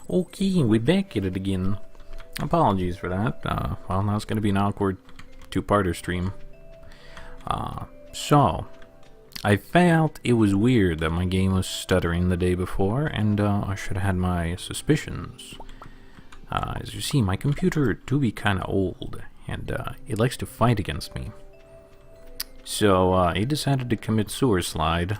Okay, we're back at it again. Apologies for that. Well, now it's going to be an awkward two-parter stream. So, I felt it was weird that my game was stuttering the day before, and I should have had my suspicions. As you see, my computer do be kind of old, and it likes to fight against me. So, it decided to commit suicide.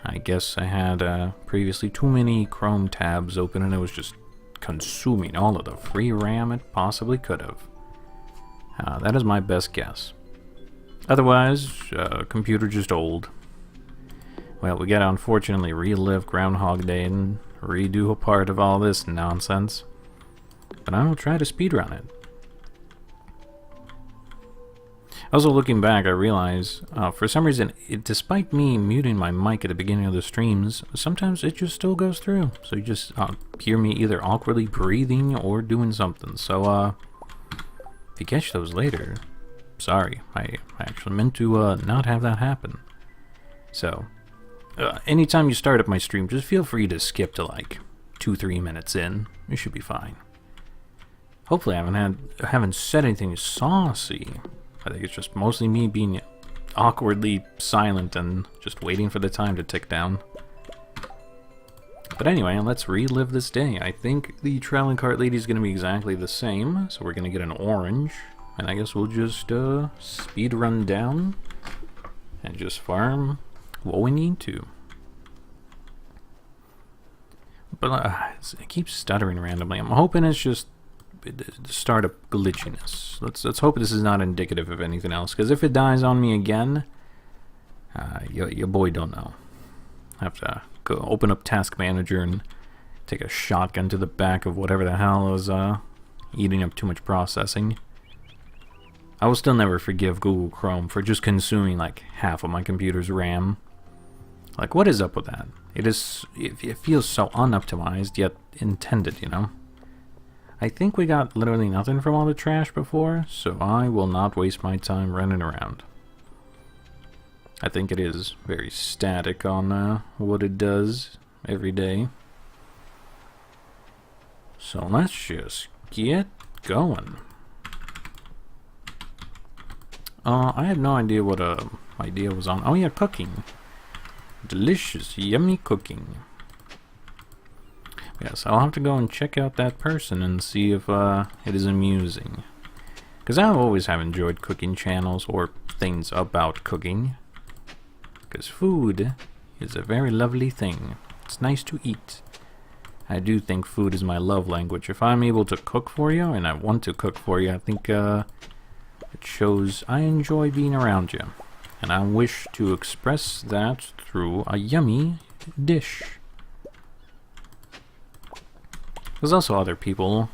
I guess I had previously too many Chrome tabs open, and it was just consuming all of the free RAM it possibly could have. That is my best guess. Otherwise, computer just old. Well, we gotta unfortunately relive Groundhog Day and redo a part of all this nonsense. But I will try to speedrun it. Also, looking back, I realize, for some reason, despite me muting my mic at the beginning of the streams, sometimes it just still goes through. So you just hear me either awkwardly breathing or doing something. So, if you catch those later, sorry. I actually meant to not have that happen. So, anytime you start up my stream, just feel free to skip to like 2-3 minutes in. You should be fine. Hopefully I haven't said anything saucy. I think it's just mostly me being awkwardly silent and just waiting for the time to tick down. But anyway, let's relive this day. I think the traveling cart lady is going to be exactly the same, so we're going to get an orange. And I guess we'll just speed run down and just farm what we need to. But it keeps stuttering randomly. I'm hoping it's just startup glitchiness. Let's hope this is not indicative of anything else, because if it dies on me again, your boy don't know. I have to go open up Task Manager and take a shotgun to the back of whatever the hell is eating up too much processing. I will still never forgive Google Chrome for just consuming like half of my computer's RAM. Like, what is up with that? It feels so unoptimized yet intended, you know? I think we got literally nothing from all the trash before, so I will not waste my time running around. I think it is very static on what it does every day. So let's just get going. I had no idea what idea was on. Oh yeah, cooking. Delicious, yummy cooking. Yes, I'll have to go and check out that person and see if it is amusing. Because I always have enjoyed cooking channels or things about cooking. Because food is a very lovely thing. It's nice to eat. I do think food is my love language. If I'm able to cook for you, and I want to cook for you, I think it shows I enjoy being around you. And I wish to express that through a yummy dish. There's also other people.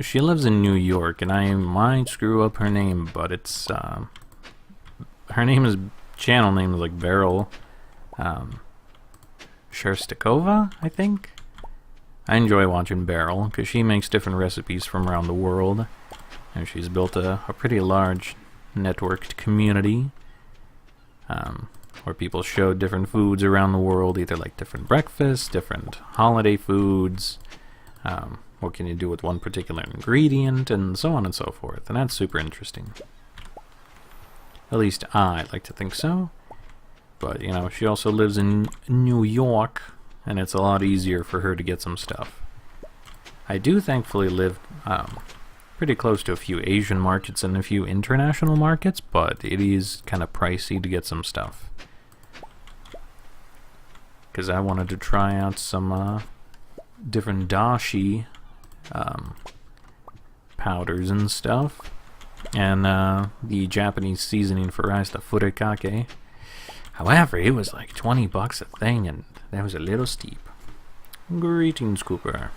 She lives in New York, and I might screw up her name, but it's her channel name is like Beryl Sherstikova, I think. I enjoy watching Beryl because she makes different recipes from around the world, and she's built a pretty large networked community. Where people show different foods around the world, either like different breakfasts, different holiday foods, what can you do with one particular ingredient, and so on and so forth. And that's super interesting. At least I like to think so. But, you know, she also lives in New York, and it's a lot easier for her to get some stuff. I do thankfully live pretty close to a few Asian markets and a few international markets, but it is kind of pricey to get some stuff. Because I wanted to try out some different dashi powders and stuff, and the Japanese seasoning for rice, the furikake. However, it was like 20 bucks a thing, and that was a little steep. Greetings, Cooper.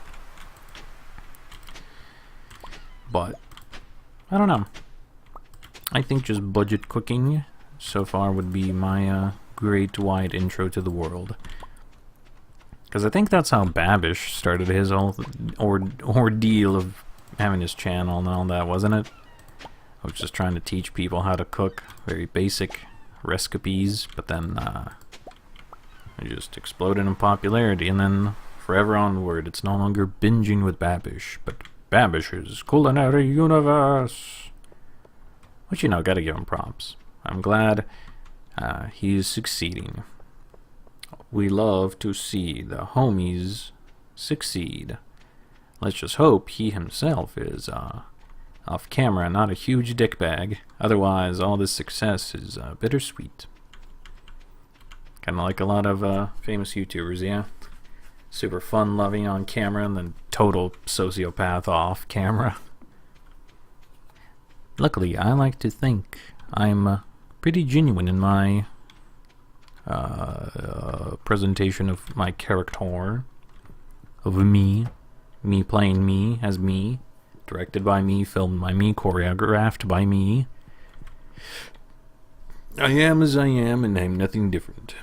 But I don't know. I think just budget cooking so far would be my great wide intro to the world. Because I think that's how Babish started his whole ordeal of having his channel and all that, wasn't it? I was just trying to teach people how to cook very basic recipes, but then it just exploded in popularity, and then forever onward. It's no longer binging with Babish, but Babish's Culinary Universe. Which, you know, gotta give him props. I'm glad he's succeeding. We love to see the homies succeed. Let's just hope he himself is off camera, not a huge dickbag. Otherwise, all this success is bittersweet. Kind of like a lot of famous YouTubers, yeah? Super fun-loving on camera and then total sociopath off camera. Luckily, I like to think I'm pretty genuine in my presentation of my character, of me playing me as me, directed by me, filmed by me, choreographed by me. I am as I am, and I'm nothing different.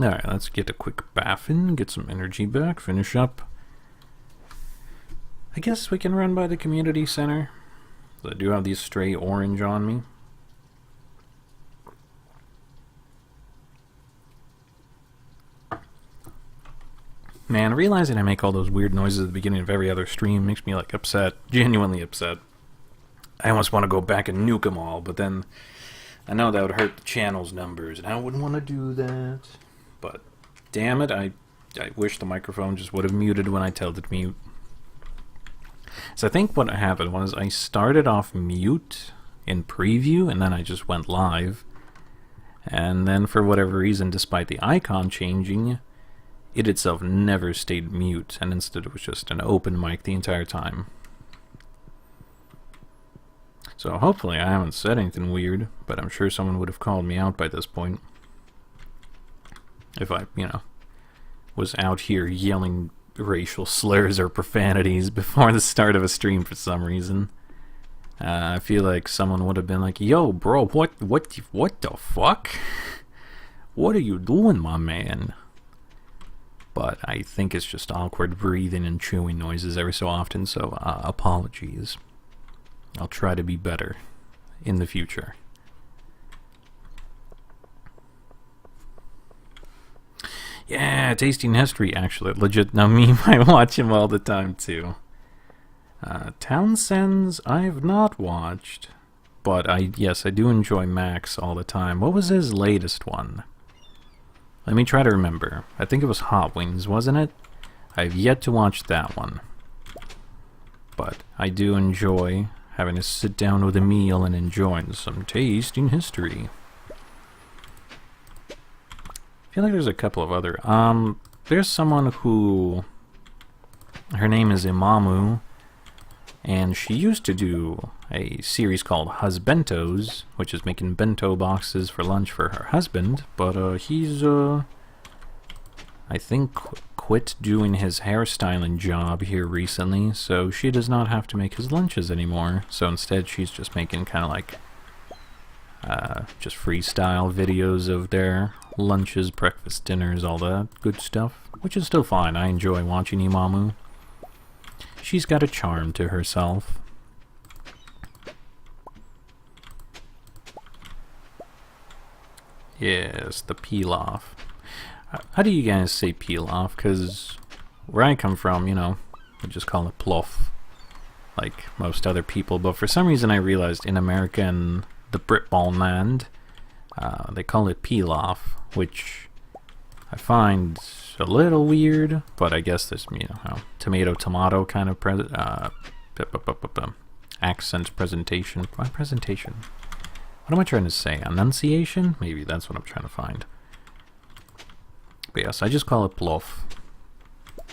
Alright, let's get a quick bath in, get some energy back, finish up. I guess we can run by the community center. I do have these stray orange on me. Man, realizing I make all those weird noises at the beginning of every other stream makes me, like, upset. Genuinely upset. I almost want to go back and nuke them all, but then I know that would hurt the channel's numbers, and I wouldn't want to do that. But, damn it, I wish the microphone just would have muted when I told it to mute. So I think what happened was I started off mute in preview, and then I just went live. And then for whatever reason, despite the icon changing, it itself never stayed mute, and instead it was just an open mic the entire time. So hopefully I haven't said anything weird, but I'm sure someone would have called me out by this point. If I, you know, was out here yelling racial slurs or profanities before the start of a stream for some reason. I feel like someone would have been like, "Yo, bro, what the fuck? What are you doing, my man?" But I think it's just awkward breathing and chewing noises every so often, so apologies. I'll try to be better in the future. Yeah, Tasting History, actually. Legit, now me, I watch him all the time, too. Townsend's, I've not watched. But, yes, I do enjoy Max all the time. What was his latest one? Let me try to remember. I think it was Hot Wings, wasn't it? I've yet to watch that one. But I do enjoy having to sit down with a meal and enjoying some Tasting History. I feel like there's a couple of other. There's someone who, her name is Imamu, and she used to do a series called Husbentos, which is making bento boxes for lunch for her husband, but he's, I think, quit doing his hairstyling job here recently, so she does not have to make his lunches anymore. So instead she's just making kind of like just freestyle videos of their lunches, breakfast, dinners, all that good stuff, which is still fine. I enjoy watching Imamu. She's got a charm to herself. Yes, the pilaf. How do you guys say pilaf? Because where I come from, you know, we just call it plof, like most other people. But for some reason I realized in America and the Britball land, they call it pilaf, which I find a little weird, but I guess there's, you know, tomato kind of accent presentation. My presentation. What am I trying to say? Enunciation? Maybe that's what I'm trying to find. But yes, I just call it plof. And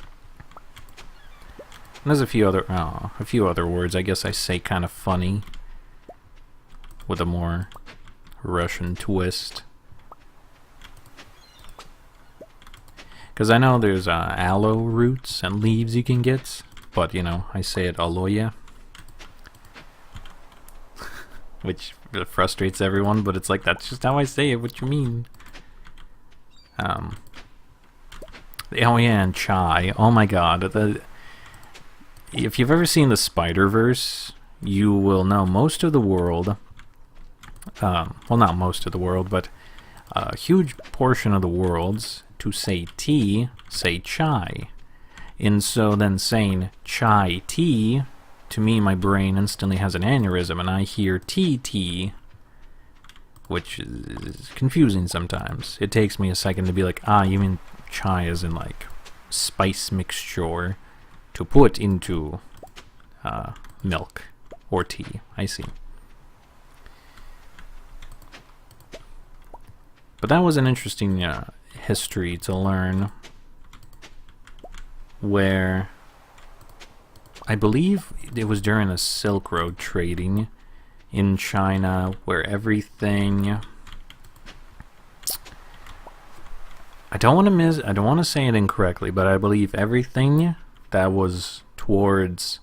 there's a few other words I guess I say kind of funny with a more Russian twist. Because I know there's aloe roots and leaves you can get, but you know, I say it aloe, which frustrates everyone, but it's like, that's just how I say it, what you mean? Oh yeah, and chai. Oh my god. If you've ever seen the Spider-Verse, you will know most of the world, well, not most of the world, but a huge portion of the worlds to say tea, say chai. And so then saying chai tea, to me, my brain instantly has an aneurysm, and I hear tea, which is confusing sometimes. It takes me a second to be like, you mean chai as in like spice mixture to put into milk or tea. I see. But that was an interesting history to learn, where I believe it was during the Silk Road trading in China, where everything, I don't want to say it incorrectly, but I believe everything that was towards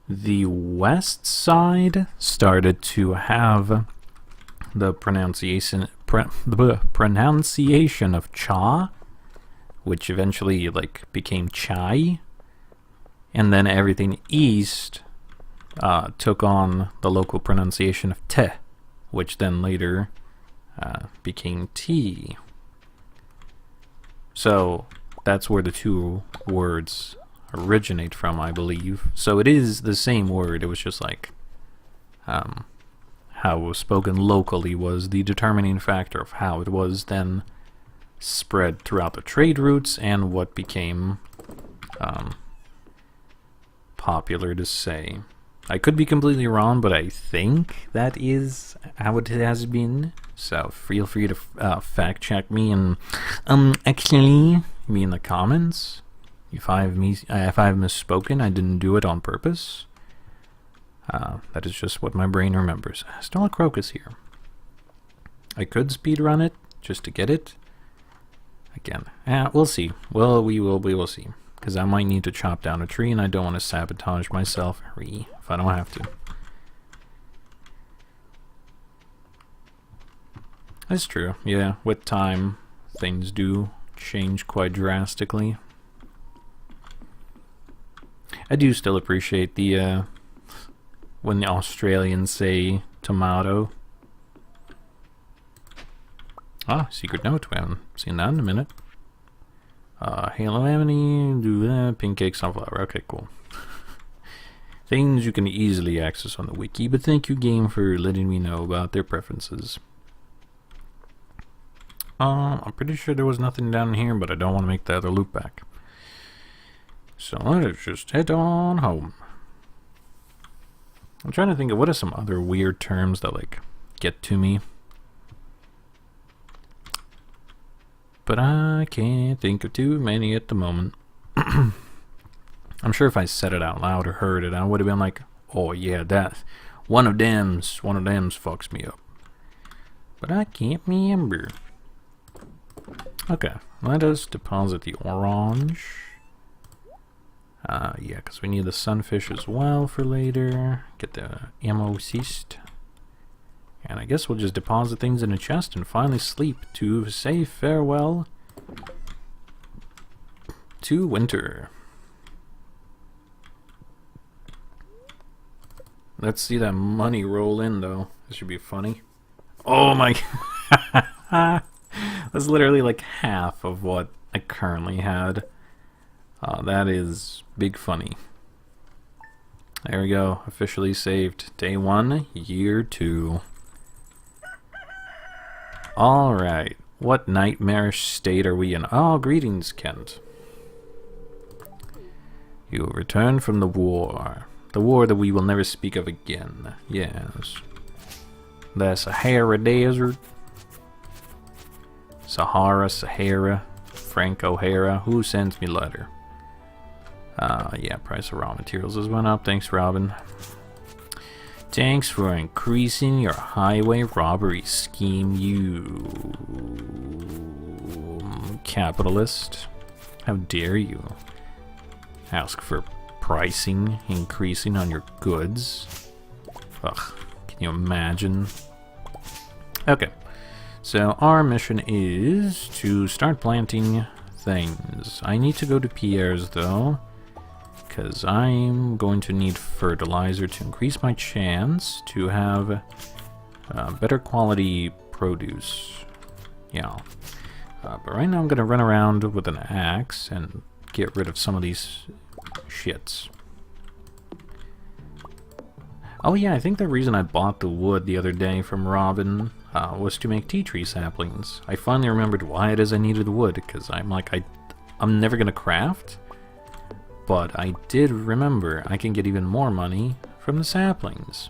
the west side started to have the pronunciation of cha, which eventually like became chai, and then everything east took on the local pronunciation of te, which then later became tea. So that's where the two words originate from, I believe. So it is the same word, it was just like how it was spoken locally was the determining factor of how it was then spread throughout the trade routes and what became popular to say. I could be completely wrong, but I think that is how it has been. So feel free to fact check me and actually me in the comments. If I've misspoken, I didn't do it on purpose. That is just what my brain remembers. Still a crocus here. I could speedrun it just to get it. Again, we'll see. Well, we will see. Because I might need to chop down a tree, and I don't want to sabotage myself if I don't have to. That's true. Yeah, with time, things do change quite drastically. I do still appreciate the when the Australians say tomato. Secret note. We haven't seen that in a minute. Halo Amity, do that, pancake sunflower. Okay, cool. Things you can easily access on the wiki, but thank you, game, for letting me know about their preferences. I'm pretty sure there was nothing down here, but I don't want to make the other loop back. So let's just head on home. I'm trying to think of what are some other weird terms that like get to me. But I can't think of too many at the moment. I'm sure if I said it out loud or heard it, I would have been like, oh yeah, that one of them's fucks me up. But I can't remember. Okay, let us deposit the orange. Yeah, because we need the sunfish as well for later. Get the ammo cyst. And I guess we'll just deposit things in a chest and finally sleep to say farewell to winter. Let's see that money roll in, though. This should be funny. Oh my god. That's literally like half of what I currently had. That is big funny. There we go. Officially saved. Day 1, year 2. Alright. What nightmarish state are we in? Oh, greetings, Kent. You returned from the war. The war that we will never speak of again. Yes. The Sahara Desert. Sahara, Frank O'Hara. Who sends me letter? Yeah, price of raw materials has went up. Thanks, Robin. Thanks for increasing your highway robbery scheme, you capitalist. How dare you ask for pricing increasing on your goods? Ugh, can you imagine? Okay, so our mission is to start planting things. I need to go to Pierre's though, because I'm going to need fertilizer to increase my chance to have better quality produce. Yeah. But right now I'm going to run around with an axe and get rid of some of these shits. Oh yeah, I think the reason I bought the wood the other day from Robin was to make tea tree saplings. I finally remembered why it is I needed wood, because I'm like, I'm never going to craft. But I did remember I can get even more money from the saplings.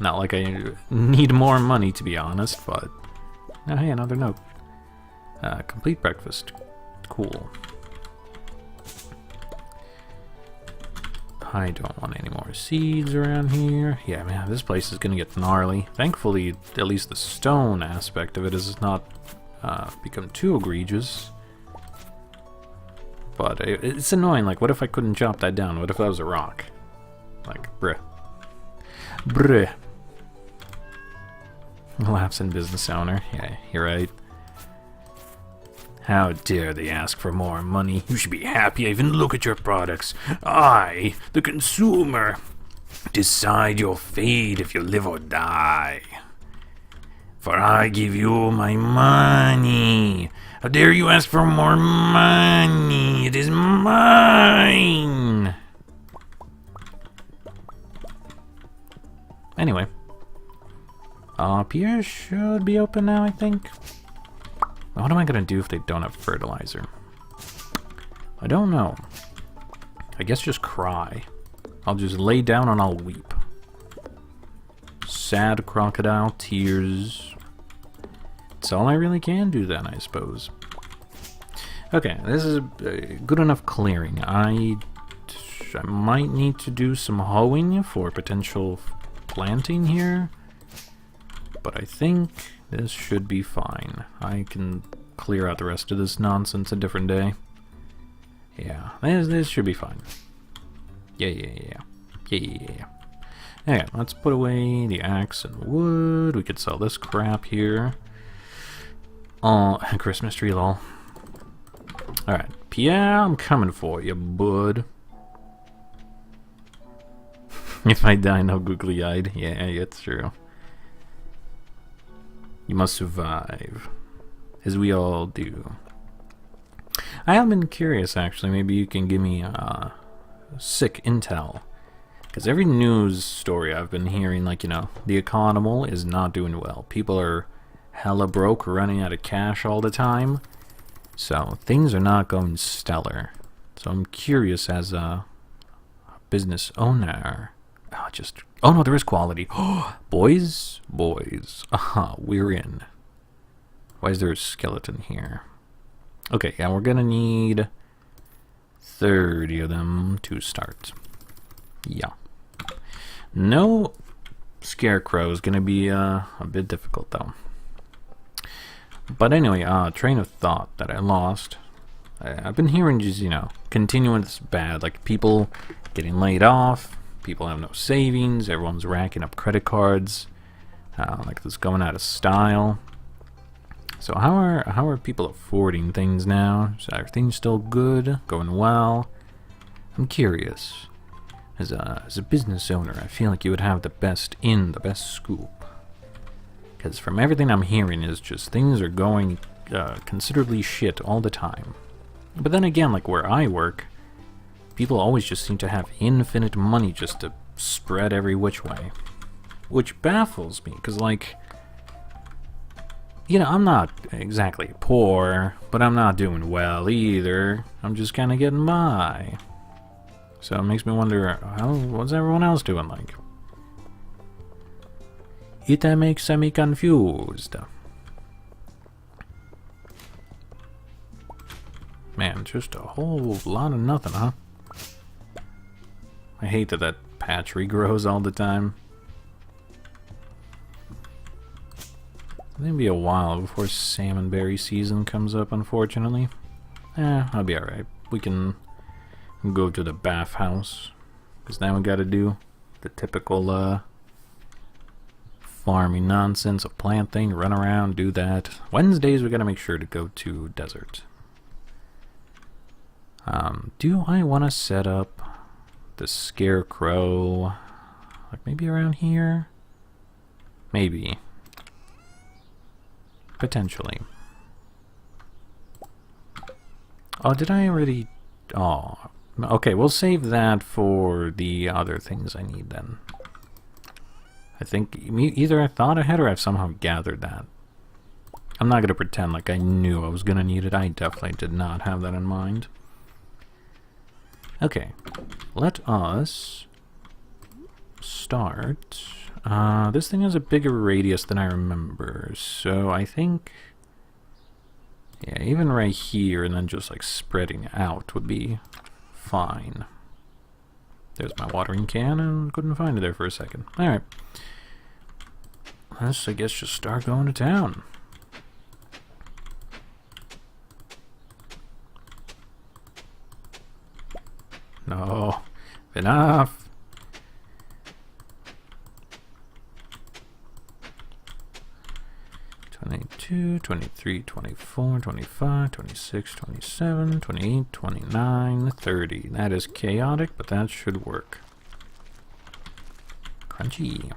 Not like I need more money, to be honest, but... Oh, hey, another note. Complete breakfast. Cool. I don't want any more seeds around here. Yeah, man, this place is gonna get gnarly. Thankfully, at least the stone aspect of it has not become too egregious. But it's annoying, like, what if I couldn't chop that down? What if that was a rock? Like, bruh. Bruh. Lapse in business owner. Yeah, you're right. How dare they ask for more money? You should be happy I even look at your products. I, the consumer, decide your fate if you live or die. For I give you my money. How dare you ask for more money? It is mine. Anyway. Pierre should be open now, I think. What am I going to do if they don't have fertilizer? I don't know. I guess just cry. I'll just lay down and I'll weep. Sad crocodile tears. It's all I really can do then, I suppose. Okay, this is a good enough clearing. I might need to do some hoeing for potential planting here. But I think this should be fine. I can clear out the rest of this nonsense a different day. Yeah, this should be fine. Yeah. Okay, let's put away the axe and wood. We could sell this crap here. Oh, Christmas tree, lol. Alright, Pierre, I'm coming for you, bud. If I die, no googly-eyed. Yeah, it's true. You must survive, as we all do. I have been curious, actually. Maybe you can give me sick intel. Because every news story I've been hearing, like, you know, the economy is not doing well. People are hella broke, running out of cash all the time. So, things are not going stellar. So I'm curious as a business owner. Oh no, there is quality. Boys. Aha, we're in. Why is there a skeleton here? Okay, yeah, we're gonna need 30 of them to start. Yeah. No scarecrow is gonna be a bit difficult though. But anyway, train of thought that I lost. I've been hearing just, you know, continuous bad, like people getting laid off. People have no savings. Everyone's racking up credit cards. Like this going out of style. So how are people affording things now? Are things still good? Going well? I'm curious. As a business owner, I feel like you would have the best scoop. Because from everything I'm hearing is just things are going considerably shit all the time. But then again, like where I work, people always just seem to have infinite money just to spread every which way. Which baffles me, because, like, you know, I'm not exactly poor, but I'm not doing well either. I'm just kind of getting by. So it makes me wonder, what's everyone else doing like? It makes me confused. Man, just a whole lot of nothing, huh? I hate that patch regrows all the time. It's gonna be a while before salmonberry season comes up, unfortunately. I'll be alright. We can go to the bathhouse. Because now we gotta do the typical farming nonsense of planting, run around, do that. Wednesdays we gotta make sure to go to desert. Do I want to set up the scarecrow, like maybe around here? Maybe. Potentially. Oh, did I already... Oh, okay, we'll save that for the other things I need then. I think either I thought ahead or I've somehow gathered that. I'm not going to pretend like I knew I was going to need it. I definitely did not have that in mind. Okay, let us start. This thing has a bigger radius than I remember, so I think... Yeah, even right here and then just like spreading out would be fine. There's my watering can and couldn't find it there for a second. Alright. Let's, I guess, just start going to town. No. Enough. 22, 23, 24, 25, 26, 27, 28, 29, 30. That is chaotic, but that should work. Crunchy.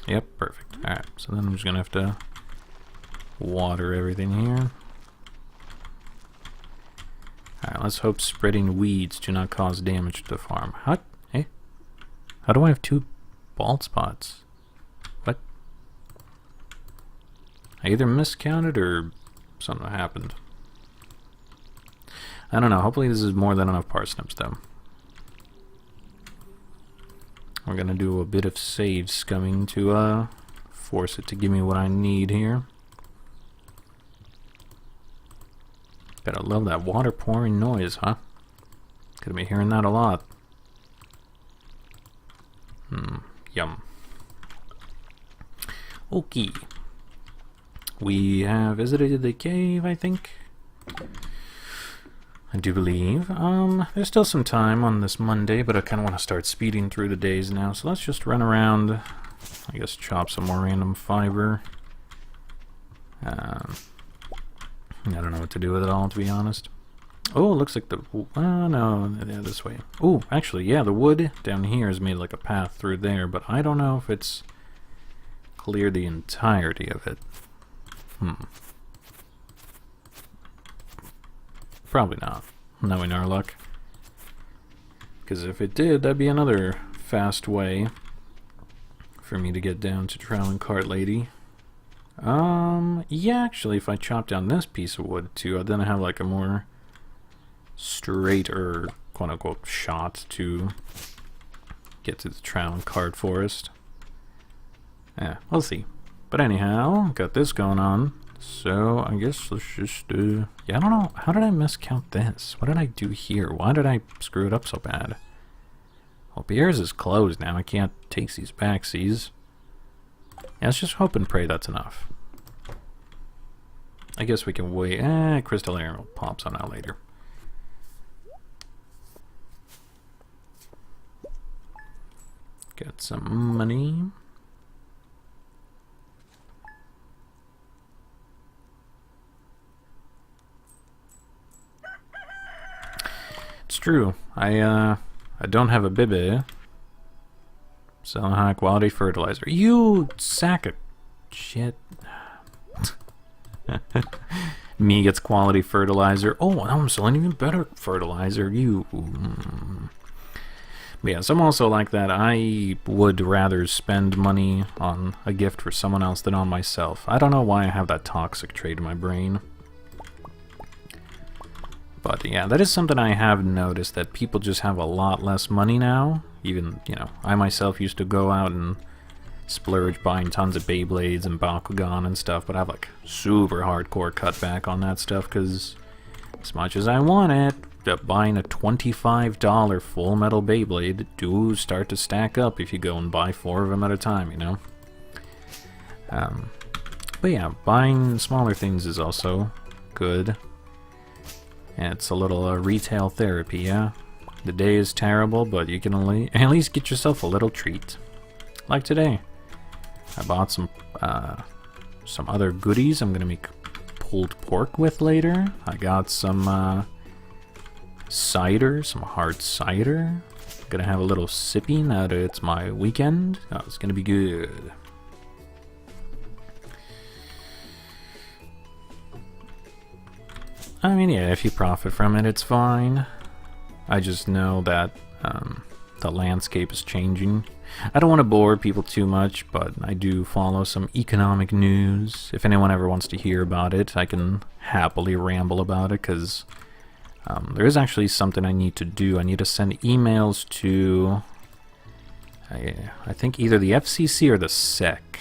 Yep, perfect. Alright, so then I'm just gonna have to water everything here. Alright, let's hope spreading weeds do not cause damage to the farm. How? Hey? How do I have 2 bald spots? What? I either miscounted or something happened. I don't know. Hopefully this is more than enough parsnips, though. We're gonna do a bit of sage scumming to force it to give me what I need here. Gotta love that water pouring noise, huh? Gonna be hearing that a lot. Yum. Okay. We have visited the cave, I think. I do believe. There's still some time on this Monday, but I kind of want to start speeding through the days now. So let's just run around. I guess chop some more random fiber. I don't know what to do with it all, to be honest. Oh, it looks like the... no, yeah, this way. Oh, actually, yeah, the wood down here is made like a path through there, but I don't know if it's cleared the entirety of it. Probably not, knowing our luck. Because if it did, that'd be another fast way for me to get down to Trowel Cart Lady. Yeah, actually, if I chop down this piece of wood too, then I have like a more straighter, quote-unquote, shot to get to the Trowel Cart Forest. Yeah, we'll see. But anyhow, got this going on, so I guess let's just, yeah, I don't know, how did I miscount this? What did I do here? Why did I screw it up so bad? Well, Pierre's is closed now, I can't take these backsies. Yeah, let's just hope and pray that's enough. I guess we can wait. Crystal Emerald pops on out later. Got some money. It's true. I don't have a bibby. Selling high quality fertilizer. You sack of shit. Me gets quality fertilizer. Oh, I'm selling even better fertilizer. You. But yes, I'm also like that. I would rather spend money on a gift for someone else than on myself. I don't know why I have that toxic trait in my brain. But yeah, that is something I have noticed, that people just have a lot less money now. Even, you know, I myself used to go out and splurge buying tons of Beyblades and Bakugan and stuff, but I have like super hardcore cutback on that stuff because as much as I want it, buying a $25 Full Metal Beyblade do start to stack up if you go and buy 4 of them at a time, you know? But yeah, buying smaller things is also good. And it's a little retail therapy, yeah? The day is terrible, but you can at least get yourself a little treat. Like today. I bought some other goodies I'm gonna make pulled pork with later. I got some cider, some hard cider. Gonna have a little sippy now that it's my weekend. Oh, it's gonna be good. I mean, yeah, if you profit from it, it's fine. I just know that the landscape is changing. I don't want to bore people too much, but I do follow some economic news. If anyone ever wants to hear about it, I can happily ramble about it, because there is actually something I need to do. I need to send emails to, I think, either the FCC or the SEC,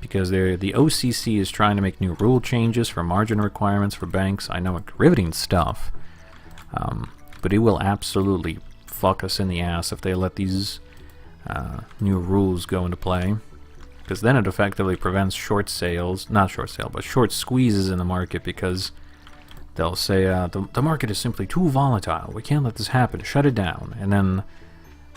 because the OCC is trying to make new rule changes for margin requirements for banks. I know, riveting stuff, but it will absolutely fuck us in the ass if they let these new rules go into play, because then it effectively prevents short sales, not short sale, but short squeezes in the market, because they'll say the market is simply too volatile, we can't let this happen, shut it down, and then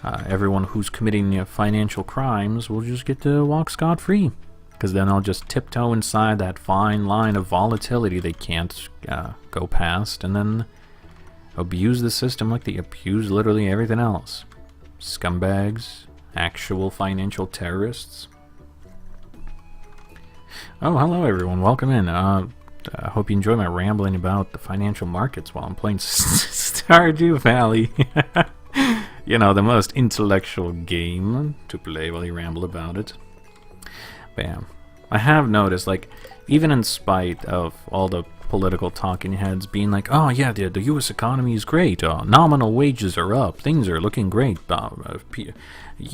everyone who's committing financial crimes will just get to walk scot-free, because then they'll just tiptoe inside that fine line of volatility they can't go past, and then abuse the system like they abuse literally everything else. Scumbags. Actual financial terrorists. Oh, hello everyone. Welcome in. I hope you enjoy my rambling about the financial markets while I'm playing Stardew Valley. You know, the most intellectual game to play while you ramble about it. Bam. I have noticed, like, even in spite of all the political talking heads being like, oh yeah, the US economy is great, nominal wages are up, things are looking great,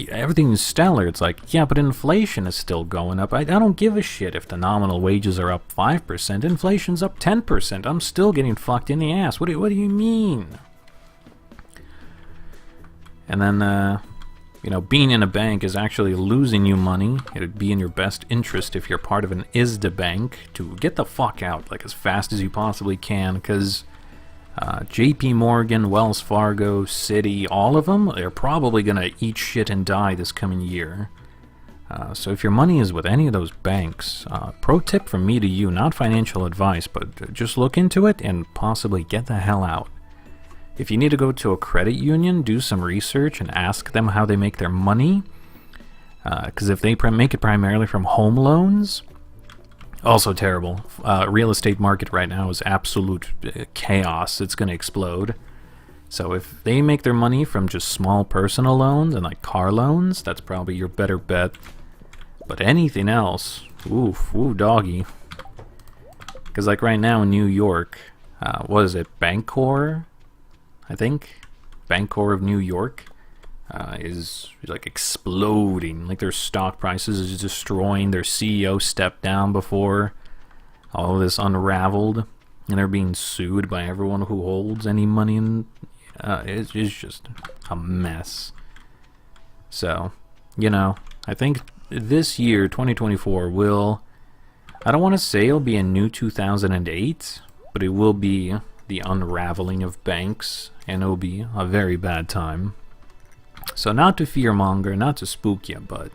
everything's stellar. It's like, yeah, but inflation is still going up. I don't give a shit if the nominal wages are up 5%, inflation's up 10%, I'm still getting fucked in the ass. What do you mean? And then, you know, being in a bank is actually losing you money. It would be in your best interest if you're part of an ISDA bank to get the fuck out, like, as fast as you possibly can, because JP Morgan, Wells Fargo, Citi, all of them, they're probably going to eat shit and die this coming year. So if your money is with any of those banks, pro tip from me to you, not financial advice, but just look into it and possibly get the hell out. If you need to go to a credit union, do some research and ask them how they make their money. Because if they make it primarily from home loans, also terrible. Real estate market right now is absolute chaos. It's going to explode. So if they make their money from just small personal loans and like car loans, that's probably your better bet. But anything else, ooh doggy. Because like right now in New York, what is it, Bancorp? I think Bancorp of New York is like exploding. Like their stock prices is destroying. Their CEO stepped down before all of this unraveled, and they're being sued by everyone who holds any money in. It's just a mess. So, you know, I think this year, 2024, will, I don't want to say it'll be a new 2008, but it will be the unraveling of banks, and it'll be a very bad time. So not to fearmonger, not to spook you, but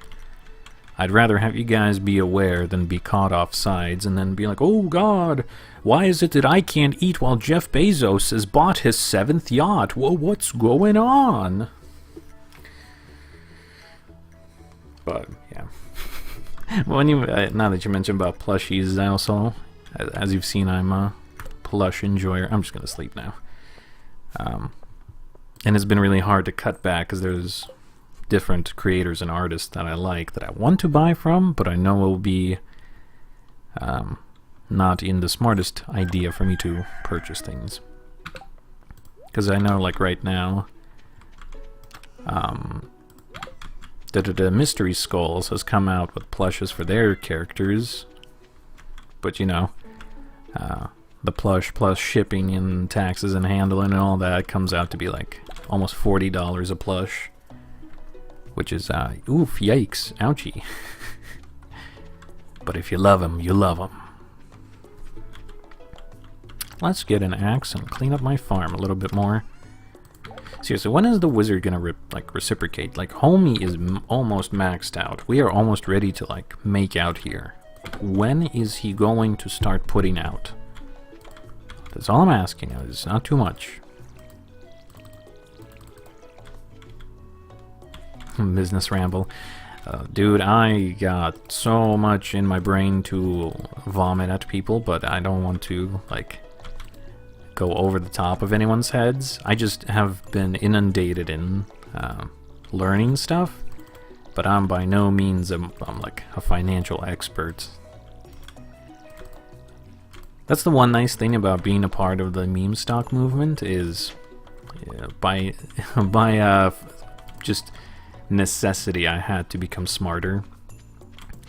I'd rather have you guys be aware than be caught off sides and then be like, oh god, why is it that I can't eat while Jeff Bezos has bought his 7th yacht? Whoa, what's going on? But, yeah. When you, now that you mentioned about plushies, I also, as you've seen, I'm a plush enjoyer. I'm just going to sleep now. And it's been really hard to cut back because there's different creators and artists that I like that I want to buy from, but I know it will be not in the smartest idea for me to purchase things. Because I know, like, right now, the Mystery Skulls has come out with plushes for their characters, but, you know, the plush plus shipping and taxes and handling and all that comes out to be like almost $40 a plush, which is oof, yikes, ouchie. But if you love them, you love them. Let's get an axe and clean up my farm a little bit more. Seriously, when is the wizard gonna reciprocate? Like, homie is almost maxed out. We are almost ready to like make out here. When is he going to start putting out? That's all I'm asking. It's not too much. Business ramble. Dude, I got so much in my brain to vomit at people, but I don't want to, like, go over the top of anyone's heads. I just have been inundated in learning stuff, but I'm by no means I'm like a financial expert. That's the one nice thing about being a part of the meme stock movement is, by just necessity, I had to become smarter.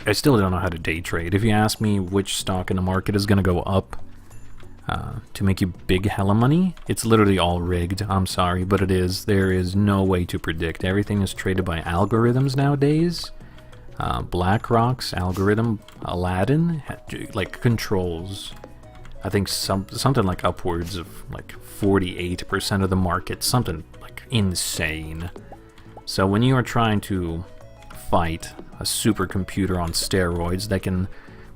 I still don't know how to day trade. If you ask me which stock in the market is going to go up to make you big hella money, it's literally all rigged. I'm sorry, but it is. There is no way to predict. Everything is traded by algorithms nowadays. BlackRock's algorithm, Aladdin, like controls, I think something like upwards of like 48% of the market, something like insane. So when you are trying to fight a supercomputer on steroids that can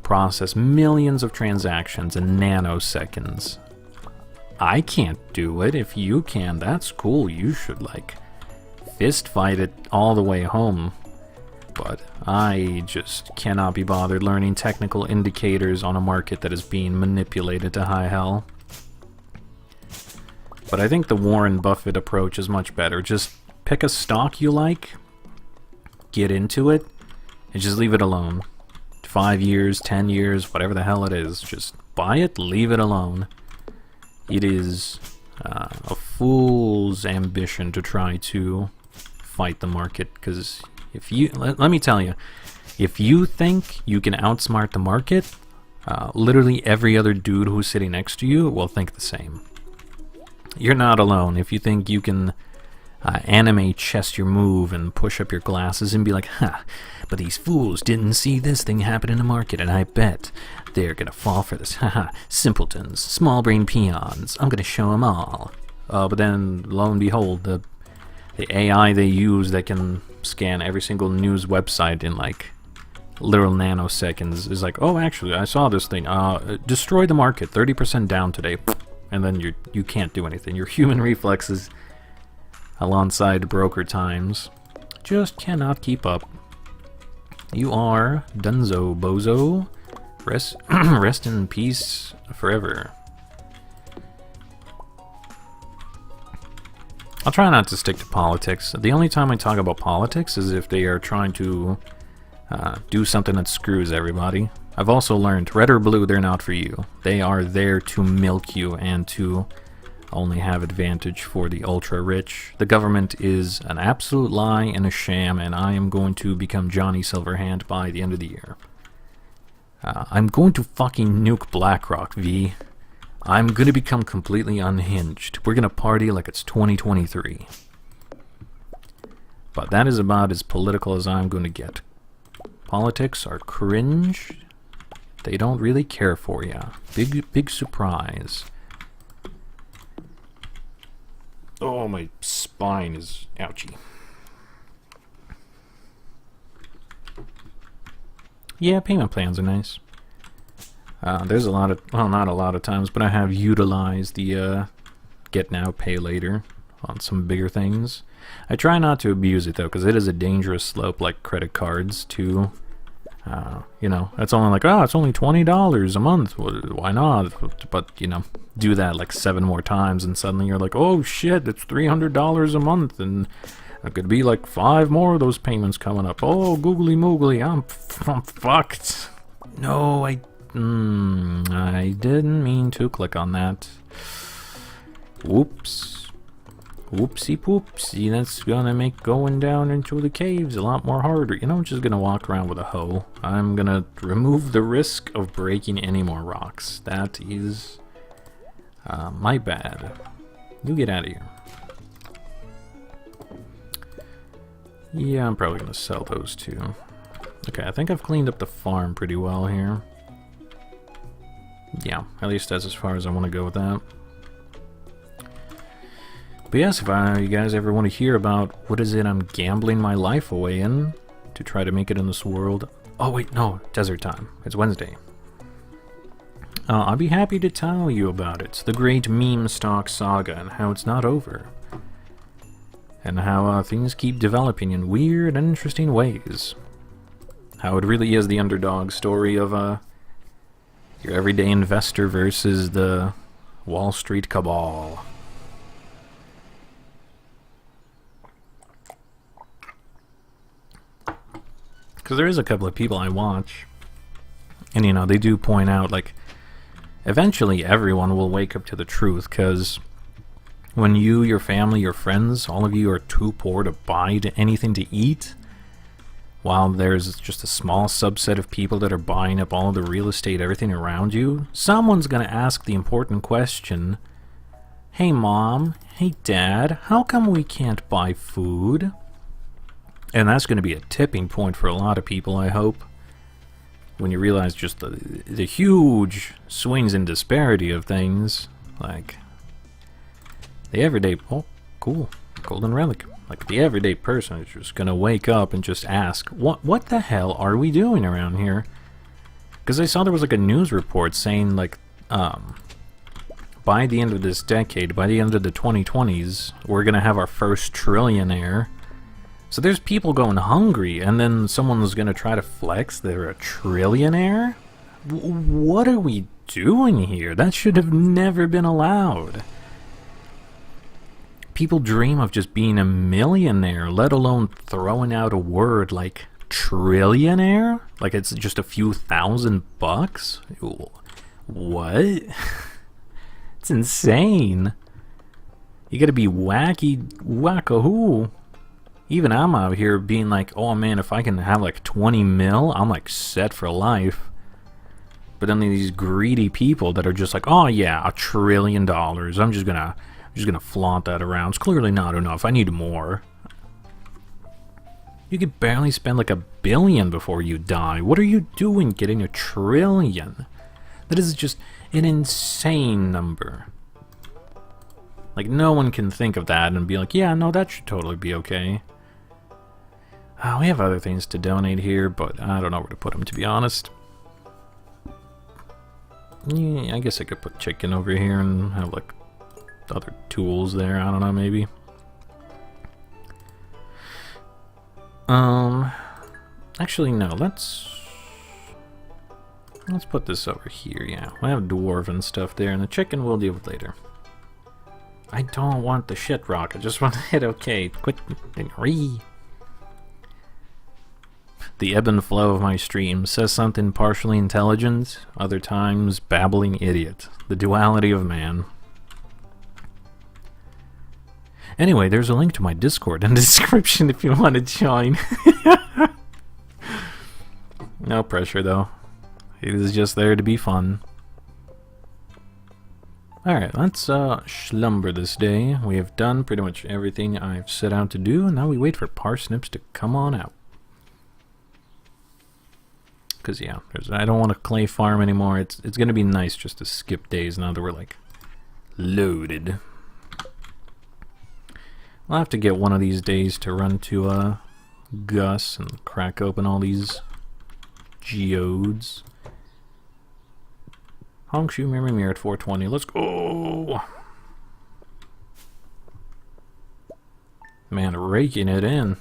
process millions of transactions in nanoseconds, I can't do it. If you can, that's cool. You should like fist fight it all the way home. But I just cannot be bothered learning technical indicators on a market that is being manipulated to high hell. But I think the Warren Buffett approach is much better. Just pick a stock you like, get into it, and just leave it alone. 5 years, 10 years, whatever the hell it is. Just buy it, leave it alone. It is a fool's ambition to try to fight the market, because if you, let me tell you, if you think you can outsmart the market, literally every other dude who's sitting next to you will think the same. You're not alone. If you think you can anime chess your move and push up your glasses and be like, ha, but these fools didn't see this thing happen in the market, and I bet they're gonna fall for this, haha, simpletons, small brain peons, I'm gonna show them all. But then, lo and behold, the AI they use that can scan every single news website in like literal nanoseconds is like, oh, actually, I saw this thing. Destroy the market, 30% down today, and then you can't do anything. Your human reflexes, alongside broker times, just cannot keep up. You are Dunzo Bozo. Rest in peace forever. I'll try not to stick to politics. The only time I talk about politics is if they are trying to do something that screws everybody. I've also learned, red or blue, they're not for you. They are there to milk you and to only have advantage for the ultra-rich. The government is an absolute lie and a sham, and I am going to become Johnny Silverhand by the end of the year. I'm going to fucking nuke BlackRock, V. I'm going to become completely unhinged. We're going to party like it's 2023. But that is about as political as I'm going to get. Politics are cringe. They don't really care for you. Big surprise. Oh, my spine is ouchy. Yeah, payment plans are nice. There's a lot of, well, not a lot of times, but I have utilized the get now, pay later on some bigger things. I try not to abuse it though, because it is a dangerous slope like credit cards too. You know, it's only like, oh, it's only $20 a month. Why not? But, you know, do that like 7 more times and suddenly you're like, oh shit, it's $300 a month and it could be like 5 more of those payments coming up. Oh, googly moogly, I'm fucked. No, I didn't mean to click on that. Whoops. Whoopsie poopsie, that's gonna make going down into the caves a lot more harder. You know, I'm just gonna walk around with a hoe. I'm gonna remove the risk of breaking any more rocks. That is my bad. You get out of here. Yeah, I'm probably gonna sell those too. Okay, I think I've cleaned up the farm pretty well here. Yeah, at least that's as far as I want to go with that. But yes, if you guys ever want to hear about what is it I'm gambling my life away in to try to make it in this world. Oh wait, no, desert time. It's Wednesday. I'll be happy to tell you about it. The great meme stock saga and how it's not over. And how things keep developing in weird and interesting ways. How it really is the underdog story of your everyday investor versus the Wall Street cabal. Because there is a couple of people I watch, and you know, they do point out, like, eventually everyone will wake up to the truth, because when you, your family, your friends, all of you are too poor to buy anything to eat, while there's just a small subset of people that are buying up all the real estate, everything around you, someone's going to ask the important question, hey mom, hey dad, how come we can't buy food? And that's going to be a tipping point for a lot of people, I hope, when you realize just the huge swings in disparity of things. Like, the everyday... Oh, cool. Golden relic. Like, the everyday person is just going to wake up and just ask, what the hell are we doing around here? Because I saw there was, like, a news report saying, like, by the end of this decade, by the end of the 2020s, we're going to have our first trillionaire. So there's people going hungry, and then someone's going to try to flex they're a trillionaire? What are we doing here? That should have never been allowed. People dream of just being a millionaire, let alone throwing out a word like trillionaire? Like it's just a few $1,000? What? It's insane. You gotta be wacky, whack-a-hoo. Even I'm out here being like, oh man, if I can have like 20 mil, I'm like set for life. But then these greedy people that are just like, oh yeah, $1 trillion. I'm just gonna flaunt that around. It's clearly not enough. I need more. You could barely spend like $1 billion before you die. What are you doing getting $1 trillion? That is just an insane number. Like, no one can think of that and be like, yeah, no, that should totally be okay. We have other things to donate here, but I don't know where to put them, to be honest. Yeah, I guess I could put chicken over here and have, like, other tools there. I don't know, maybe. Actually, no, let's put this over here, yeah. We'll have dwarven stuff there, and the chicken we'll deal with later. I don't want the shit rock, I just want to hit okay. Quit. The ebb and flow of my stream says something partially intelligent, other times babbling idiot. The duality of man. Anyway, there's a link to my Discord in the description if you want to join. No pressure though. It is just there to be fun. Alright, let's slumber this day. We have done pretty much everything I've set out to do, and now we wait for parsnips to come on out. Because, yeah, I don't want a clay farm anymore. It's going to be nice just to skip days now that we're, like, loaded. I'll have to get one of these days to run to Gus and crack open all these geodes. Hongshu Mirror Mirror at 420. Let's go! Man, raking it in.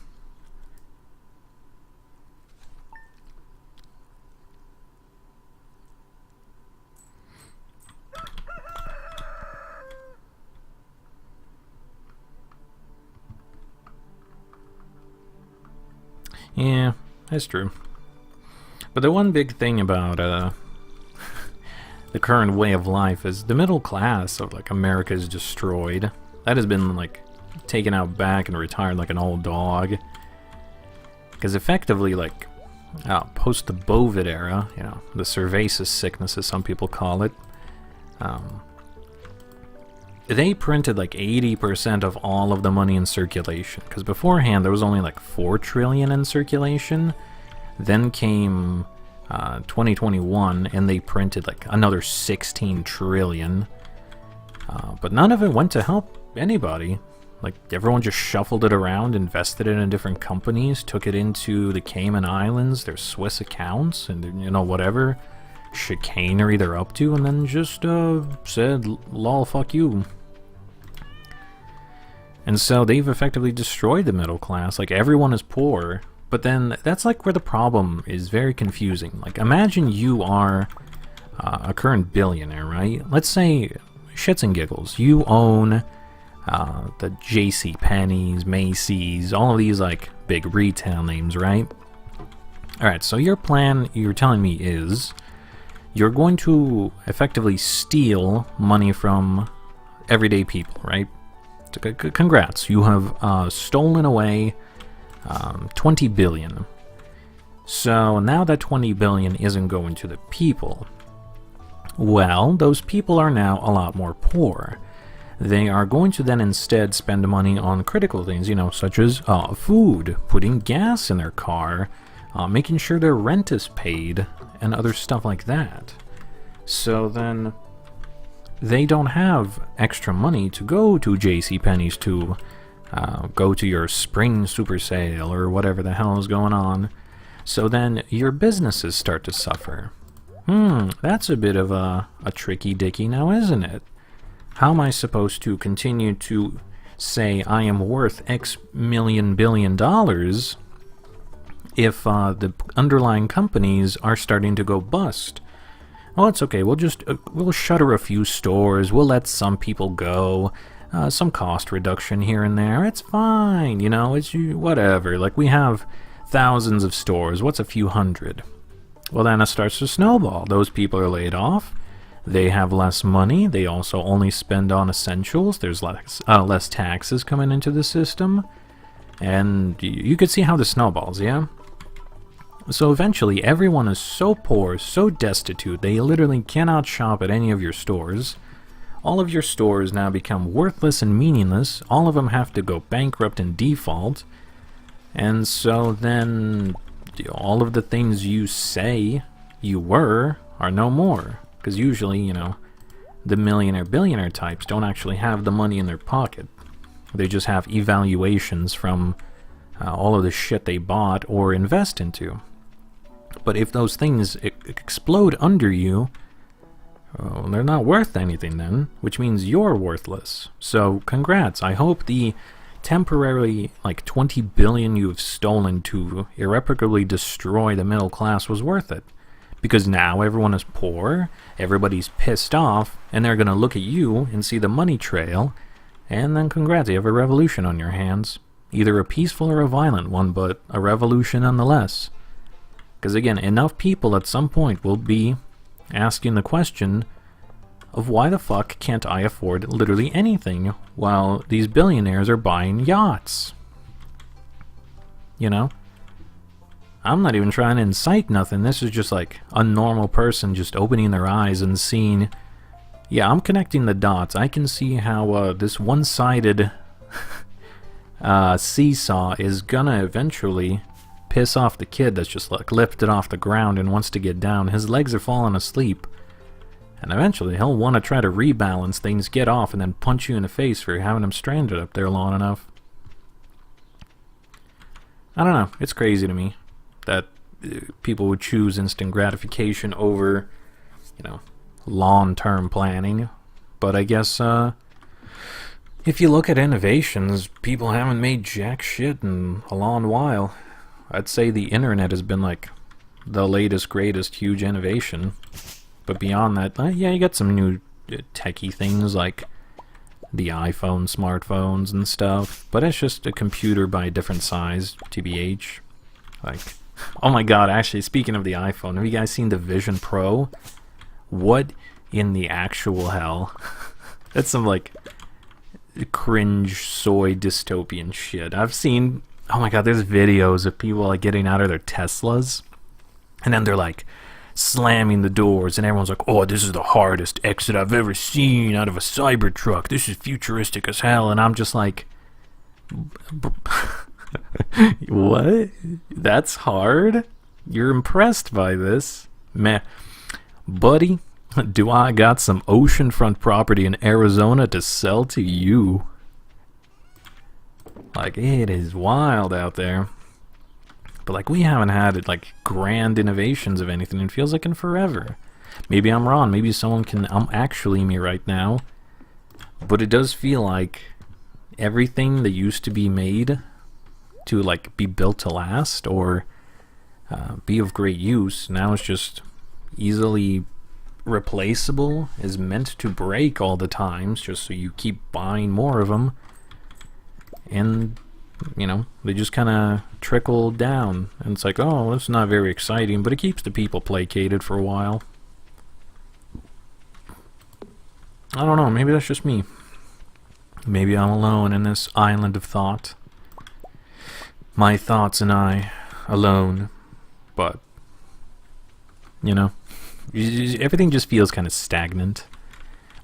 Yeah, that's true. But the one big thing about the current way of life is the middle class of like America is destroyed. That has been like taken out back and retired like an old dog. Because effectively, like post the Bovid era, you know, the cervasis sickness as some people call it, they printed like 80% of all of the money in circulation. Because beforehand there was only like 4 trillion in circulation. Then came 2021 and they printed like another 16 trillion. But none of it went to help anybody. Like everyone just shuffled it around, invested it in different companies, took it into the Cayman Islands, their Swiss accounts, and you know, whatever chicanery they're up to, and then just said, lol, fuck you. And so they've effectively destroyed the middle class. Like everyone is poor. But then that's like where the problem is very confusing. Like imagine you are a current billionaire, right? Let's say shits and giggles, you own the J.C. Penney's, Macy's, all of these like big retail names, right? Alright, so your plan, you're telling me, is you're going to effectively steal money from everyday people, right? So, congrats, you have stolen away 20 billion. So now that 20 billion isn't going to the people, well, those people are now a lot more poor. They are going to then instead spend money on critical things, you know, such as food, putting gas in their car, making sure their rent is paid, and other stuff like that. So then they don't have extra money to go to JCPenney's to go to your spring super sale or whatever the hell is going on. So then your businesses start to suffer. That's a bit of a tricky dicky now, isn't it? How am I supposed to continue to say I am worth X million billion dollars if the underlying companies are starting to go bust? Well, it's okay. We'll shutter a few stores. We'll let some people go. Some cost reduction here and there. It's fine, you know. It's whatever. Like, we have thousands of stores. What's a few hundred? Well, then it starts to snowball. Those people are laid off. They have less money. They also only spend on essentials. There's less taxes coming into the system. And you could see how this snowballs, yeah? So eventually, everyone is so poor, so destitute, they literally cannot shop at any of your stores. All of your stores now become worthless and meaningless. All of them have to go bankrupt and default. And so then, all of the things you say you were are no more. Because usually, you know, the millionaire, billionaire types don't actually have the money in their pocket. They just have evaluations from all of the shit they bought or invest into. But if those things explode under you, they're not worth anything then, which means you're worthless. So congrats. I hope the temporarily, like, 20 billion you've stolen to irreparably destroy the middle class was worth it. Because now everyone is poor, everybody's pissed off, and they're going to look at you and see the money trail, and then congrats, you have a revolution on your hands. Either a peaceful or a violent one, but a revolution nonetheless. Because again, enough people at some point will be asking the question of why the fuck can't I afford literally anything while these billionaires are buying yachts? You know? I'm not even trying to incite nothing. This is just like a normal person just opening their eyes and seeing, yeah, I'm connecting the dots. I can see how this one-sided seesaw is gonna eventually piss off the kid that's just like lifted off the ground and wants to get down. His legs are falling asleep. And eventually he'll want to try to rebalance things, get off, and then punch you in the face for having him stranded up there long enough. I don't know. It's crazy to me that people would choose instant gratification over, you know, long-term planning. But I guess if you look at innovations, people haven't made jack shit in a long while. I'd say the internet has been like the latest, greatest, huge innovation. But beyond that, yeah, you got some new techie things like the iPhone, smartphones and stuff. But it's just a computer by a different size, TBH. Like, oh my god, actually, speaking of the iPhone, have you guys seen the Vision Pro? What in the actual hell? That's some, like, cringe, soy, dystopian shit. I've seen, oh my god, there's videos of people, like, getting out of their Teslas. And then they're, like, slamming the doors, and everyone's like, oh, this is the hardest exit I've ever seen out of a Cybertruck. This is futuristic as hell. And I'm just like, what? That's hard? You're impressed by this? Meh. Buddy, do I got some oceanfront property in Arizona to sell to you? Like, it is wild out there. But, like, we haven't had, like, grand innovations of anything, it feels like in forever. Maybe I'm wrong, maybe someone can actually me right now. But it does feel like everything that used to be made to, like, be built to last or be of great use now is just easily replaceable, is meant to break all the times, just so you keep buying more of them. And, you know, they just kind of trickle down. And it's like, oh, that's not very exciting, but it keeps the people placated for a while. I don't know, maybe that's just me. Maybe I'm alone in this island of thought. My thoughts and I, alone. But, you know, everything just feels kind of stagnant.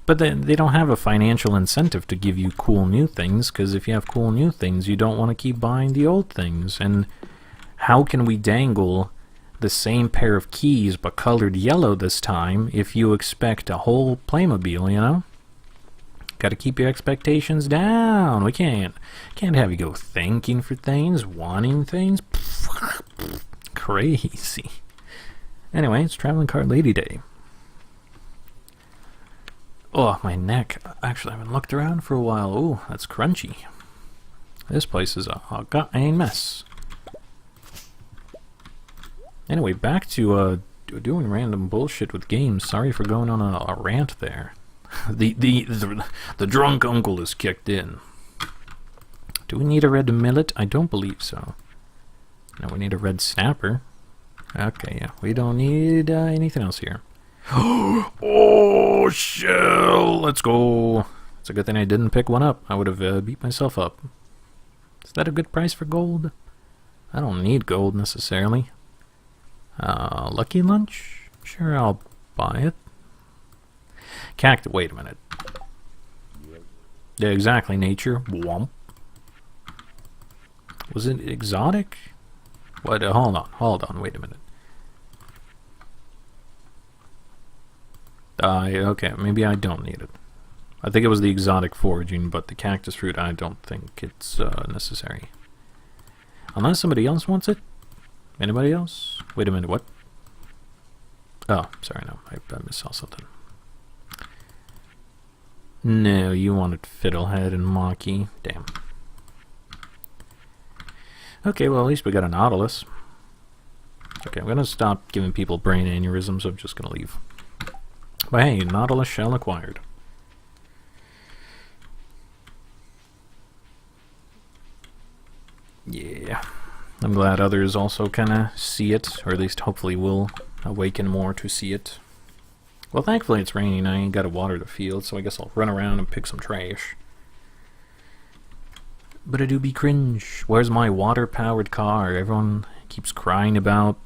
But they don't have a financial incentive to give you cool new things, because if you have cool new things, you don't want to keep buying the old things. And how can we dangle the same pair of keys but colored yellow this time if you expect a whole Playmobil, you know? Gotta keep your expectations down. We can't have you go thanking for things, wanting things. Crazy. Anyway, it's Traveling Cart Lady Day. Oh, my neck. Actually, I haven't looked around for a while. Oh, that's crunchy. This place is a goddamn mess. Anyway, back to doing random bullshit with games. Sorry for going on a rant there. The drunk uncle is kicked in. Do we need a red millet? I don't believe so. No, we need a red snapper. Okay, yeah. We don't need anything else here. Oh, shell! Let's go. It's a good thing I didn't pick one up. I would have beat myself up. Is that a good price for gold? I don't need gold necessarily. Lucky Lunch? Sure, I'll buy it. Cactus. Wait a minute. Yeah, exactly, nature. Womp. Was it exotic? What? Hold on. Wait a minute. Okay, maybe I don't need it. I think it was the exotic foraging, but the cactus fruit, I don't think it's necessary. Unless somebody else wants it? Anybody else? Wait a minute, what? Oh, sorry, no, I missaw something. No, you wanted Fiddlehead and Maki. Damn. Okay, well, at least we got a Nautilus. Okay, I'm gonna stop giving people brain aneurysms. I'm just gonna leave. But hey, Nautilus shell acquired. Yeah. I'm glad others also kinda see it, or at least hopefully will awaken more to see it. Well, thankfully it's raining. I ain't gotta water the field, so I guess I'll run around and pick some trash. But I do be cringe. Where's my water-powered car? Everyone keeps crying about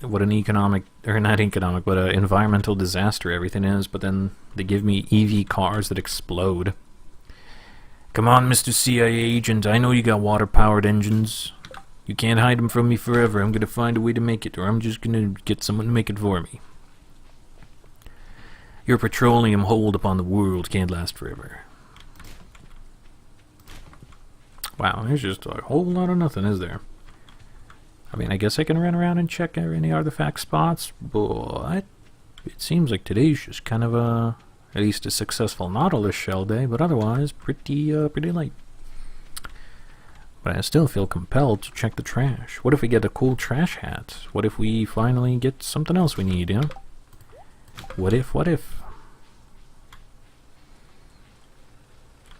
what an economic, or not economic, but an environmental disaster everything is, but then they give me EV cars that explode. Come on, Mr. CIA agent, I know you got water-powered engines. You can't hide them from me forever. I'm gonna find a way to make it, or I'm just gonna get someone to make it for me. Your petroleum hold upon the world can't last forever. Wow, there's just a whole lot of nothing, is there? I mean, I guess I can run around and check any artifact spots, but it seems like today's just kind of at least a successful Nautilus shell day, but otherwise pretty light. But I still feel compelled to check the trash. What if we get a cool trash hat? What if we finally get something else we need, you know? What if?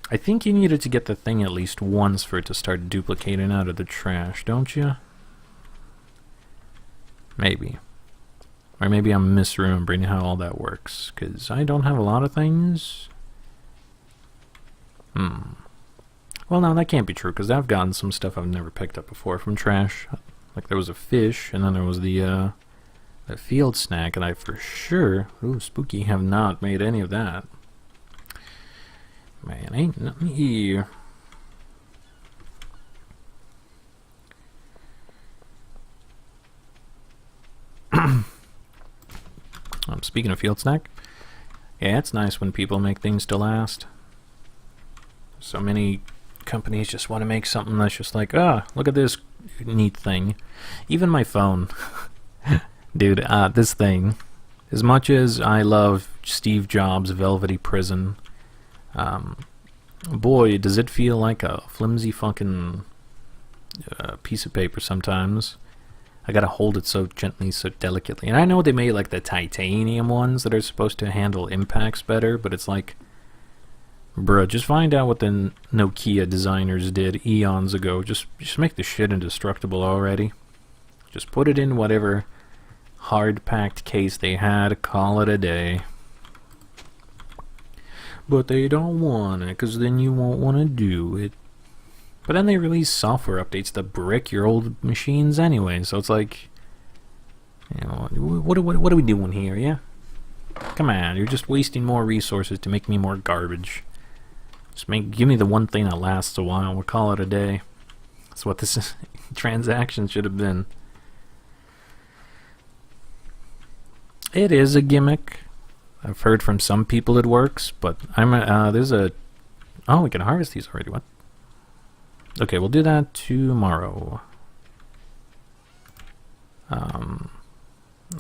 I think you needed to get the thing at least once for it to start duplicating out of the trash, don't you? Maybe. Or maybe I'm misremembering how all that works, because I don't have a lot of things. Well, no, that can't be true, because I've gotten some stuff I've never picked up before from trash. Like there was a fish, and then there was the field snack, and I for sure, ooh, spooky, have not made any of that. Man, ain't nothing here. Speaking of field snack, yeah, it's nice when people make things to last. So many companies just want to make something that's just like, look at this neat thing. Even my phone. Dude, this thing. As much as I love Steve Jobs' Velvety Prison, boy, does it feel like a flimsy fucking piece of paper sometimes. I gotta hold it so gently, so delicately. And I know they made like the titanium ones that are supposed to handle impacts better, but it's like, bruh, just find out what the Nokia designers did eons ago. Just make the shit indestructible already. Just put it in whatever hard-packed case they had, call it a day. But they don't want it, because then you won't want to do it. But then they release software updates that brick your old machines anyway, so it's like, you know, what are we doing here, yeah? Come on, you're just wasting more resources to make me more garbage. Just give me the one thing that lasts a while, we'll call it a day. That's what this transaction should have been. It is a gimmick. I've heard from some people it works, but there's a... Oh, we can harvest these already, what? Okay, we'll do that tomorrow.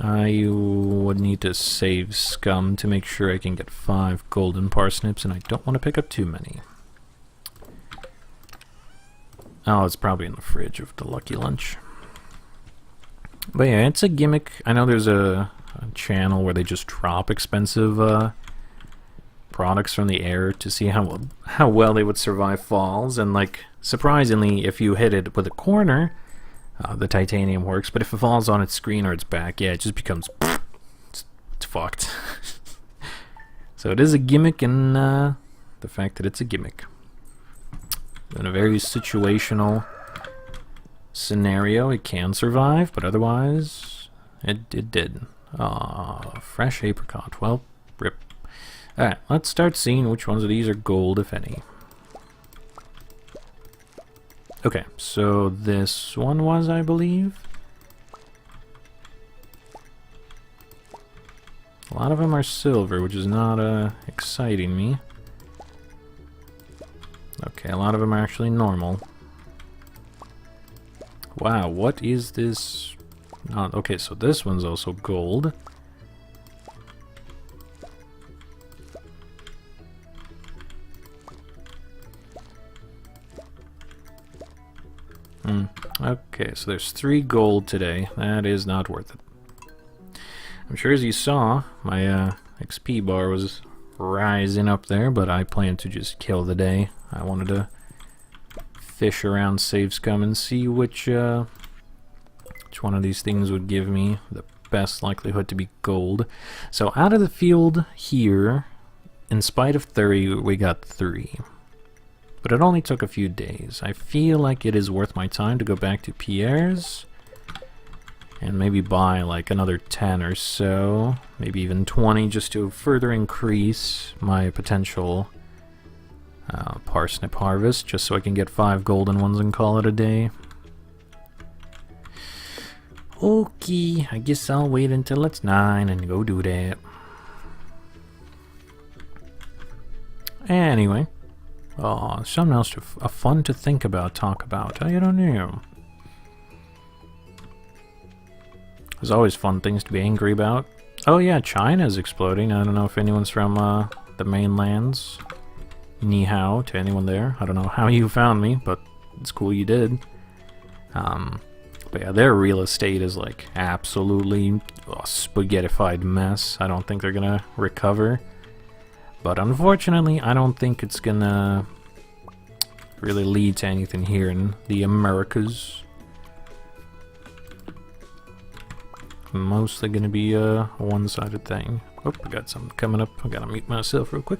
I would need to save scum to make sure I can get 5 golden parsnips, and I don't want to pick up too many. Oh, it's probably in the fridge of the Lucky Lunch. But yeah, it's a gimmick. I know there's a channel where they just drop expensive products from the air to see how well they would survive falls, and like surprisingly, if you hit it with a corner, the titanium works, but if it falls on its screen or its back, yeah, it just becomes it's fucked. So it is a gimmick, and the fact that it's a gimmick in a very situational scenario, it can survive, but otherwise it did. Fresh apricot. Well, rip. Alright, let's start seeing which ones of these are gold, if any. Okay, so this one was, I believe. A lot of them are silver, which is not exciting me. Okay, a lot of them are actually normal. Wow, what is this? Okay, so this one's also gold. Okay, so there's 3 gold today. That is not worth it. I'm sure as you saw, my XP bar was rising up there, but I plan to just kill the day. I wanted to fish around save scum and see which one of these things would give me the best likelihood to be gold. So out of the field here, in spite of 30, we got 3. But it only took a few days. I feel like it is worth my time to go back to Pierre's and maybe buy like another 10 or so, maybe even 20, just to further increase my potential parsnip harvest, just so I can get 5 golden ones and call it a day. Okay, I guess I'll wait until it's 9 and go do that. Anyway, something else fun to think about, talk about. I don't know. There's always fun things to be angry about. Oh yeah, China's exploding. I don't know if anyone's from the mainlands. Ni hao to anyone there. I don't know how you found me, but it's cool you did. But yeah, their real estate is like absolutely a spaghettified mess. I don't think they're gonna recover. But unfortunately, I don't think it's gonna really lead to anything here in the Americas. Mostly gonna be a one-sided thing. Oh, I got something coming up. I gotta mute myself real quick.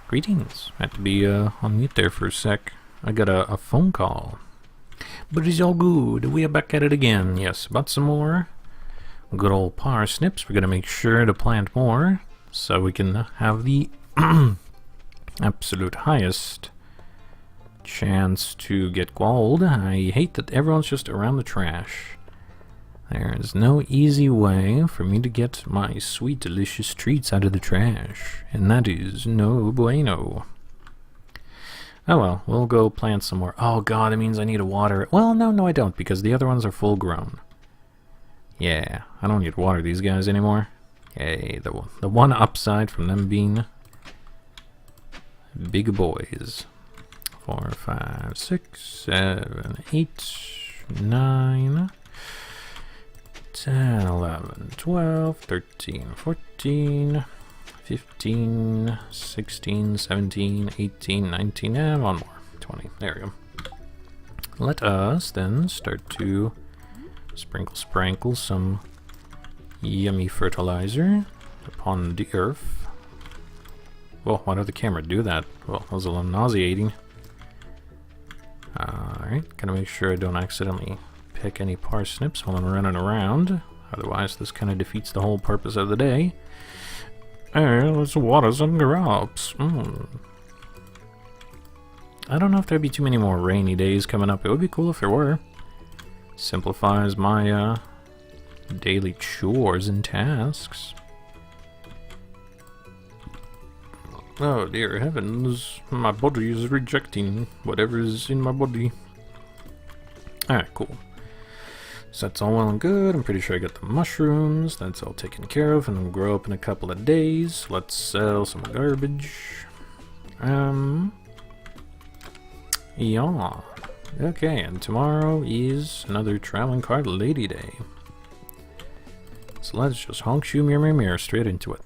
Greetings. Had to be on mute there for a sec. I got a phone call. But it's all good. We are back at it again. Yes, about some more good old parsnips. We're going to make sure to plant more so we can have the absolute highest chance to get gold. I hate that everyone's just around the trash. There is no easy way for me to get my sweet, delicious treats out of the trash, and that is no bueno. Oh well, we'll go plant some more. Oh god, it means I need to water it. Well, no, I don't, because the other ones are full grown. Yeah, I don't need to water these guys anymore. Yay, the one upside from them being big boys. 4, 5, 6, 7, 8, 9... 10, 11, 12, 13, 14, 15, 16, 17, 18, 19, and one more. 20. There we go. Let us then start to sprinkle some yummy fertilizer upon the earth. Well, why did the camera do that? Well, that was a little nauseating. Alright, gotta make sure I don't accidentally pick any parsnips while I'm running around. Otherwise, this kind of defeats the whole purpose of the day. Hey, let's water some crops. I don't know if there'd be too many more rainy days coming up. It would be cool if there were. Simplifies my daily chores and tasks. Oh dear heavens, my body is rejecting whatever's in my body. Alright, cool. So that's all well and good. I'm pretty sure I got the mushrooms. That's all taken care of, and it'll grow up in a couple of days. Let's sell some garbage. Yeah. Okay, and tomorrow is another traveling card lady day. So let's just honk shoe mirror straight into it.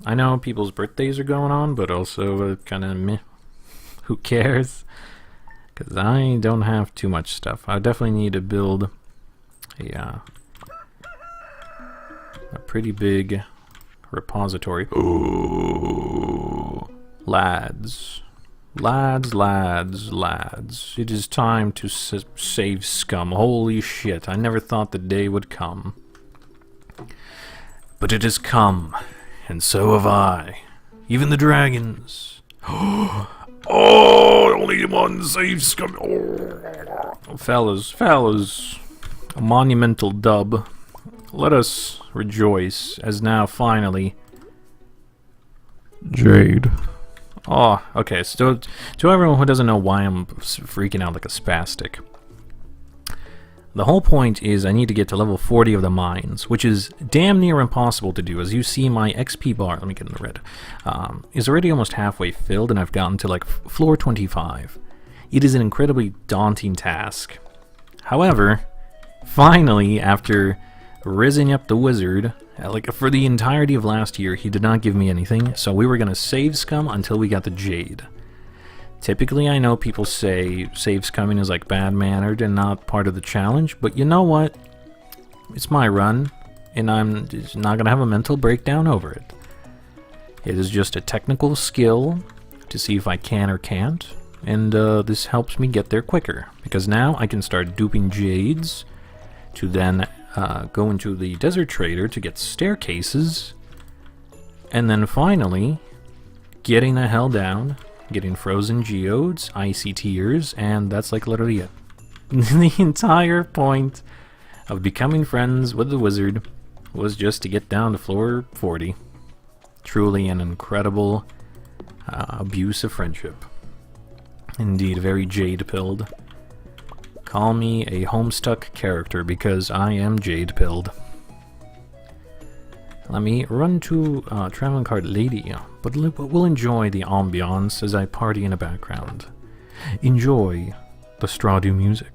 I know people's birthdays are going on, but also kind of meh. Who cares? Because I don't have too much stuff. I definitely need to build a pretty big repository. Ooh. Lads. It is time to save scum. Holy shit, I never thought the day would come. But it has come, and so have I. Even the dragons. Oh, only one save scum. Oh. Fellas, a monumental dub. Let us rejoice, as now finally Jade. Oh, okay, so to everyone who doesn't know why I'm freaking out like a spastic, the whole point is I need to get to level 40 of the mines, which is damn near impossible to do. As you see, my XP bar, let me get in the red, is already almost halfway filled, and I've gotten to like floor 25. It is an incredibly daunting task. However, finally, after rising up the wizard, like for the entirety of last year, he did not give me anything, so we were going to save scum until we got the jade. Typically, I know people say save scumming is like bad-mannered and not part of the challenge, but you know what? It's my run, and I'm just not going to have a mental breakdown over it. It is just a technical skill to see if I can or can't, and this helps me get there quicker, because now I can start duping jades to then go into the desert trader to get staircases, and then finally getting the hell down, getting frozen geodes, icy tears, and that's like literally it. The entire point of becoming friends with the wizard was just to get down to floor 40. Truly an incredible abuse of friendship. Indeed, very jade-pilled. Call me a homestuck character because I am jade-pilled. Let me run to Traveling Card Lady, but we'll enjoy the ambiance as I party in the background. Enjoy the Stardew music.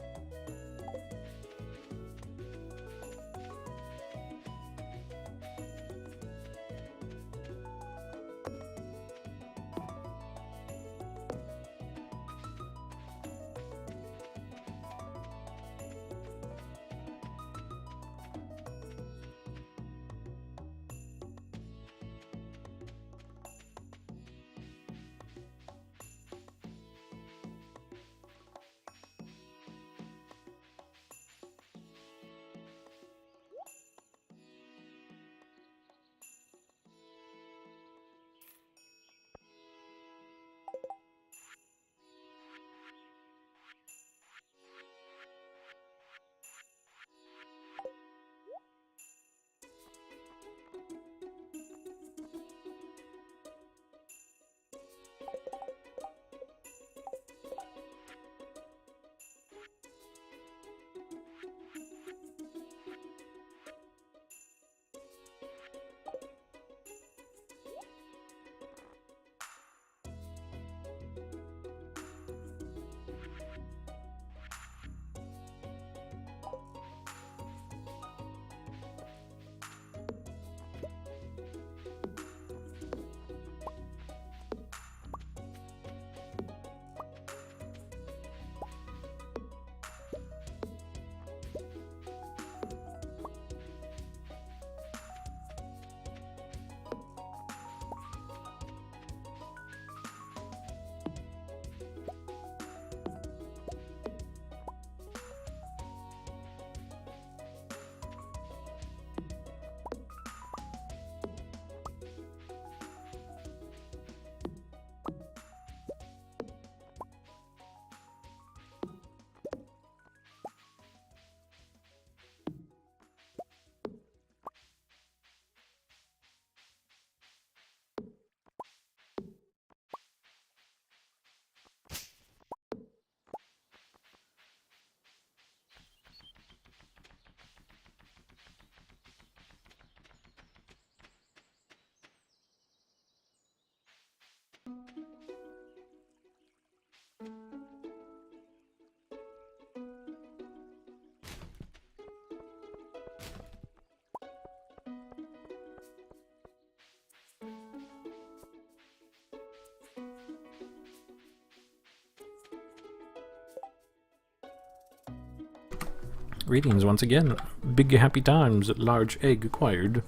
Greetings once again. Big happy times. Large egg acquired.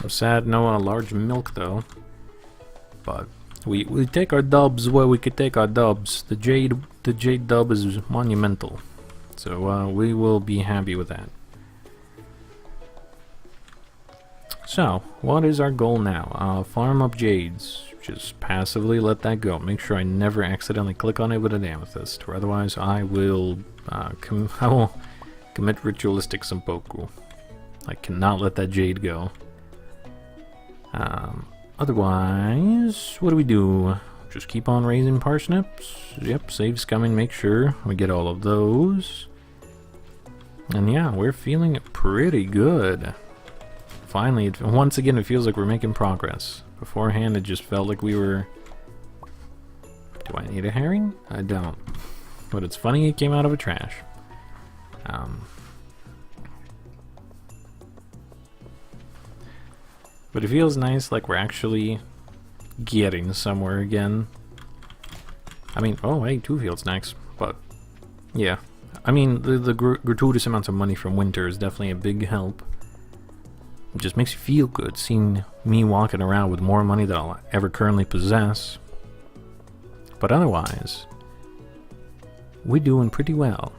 I'm sad no large milk though. But we take our dubs where we could take our dubs. The jade dub is monumental. So we will be happy with that. So, what is our goal now? Farm up jades. Just passively let that go. Make sure I never accidentally click on it with an amethyst, or otherwise I will commit ritualistic seppuku. I cannot let that jade go. Otherwise, what do we do? Just keep on raising parsnips. Yep, saves coming. Make sure we get all of those. And yeah, we're feeling pretty good. Finally, once again, it feels like we're making progress. Beforehand, it just felt like we were... Do I need a herring? I don't. But it's funny it came out of a trash. But it feels nice, like we're actually getting somewhere again. I mean, oh hey, 2 field snacks, but yeah. I mean, the gratuitous amounts of money from winter is definitely a big help. It just makes you feel good seeing me walking around with more money than I'll ever currently possess. But otherwise, we're doing pretty well.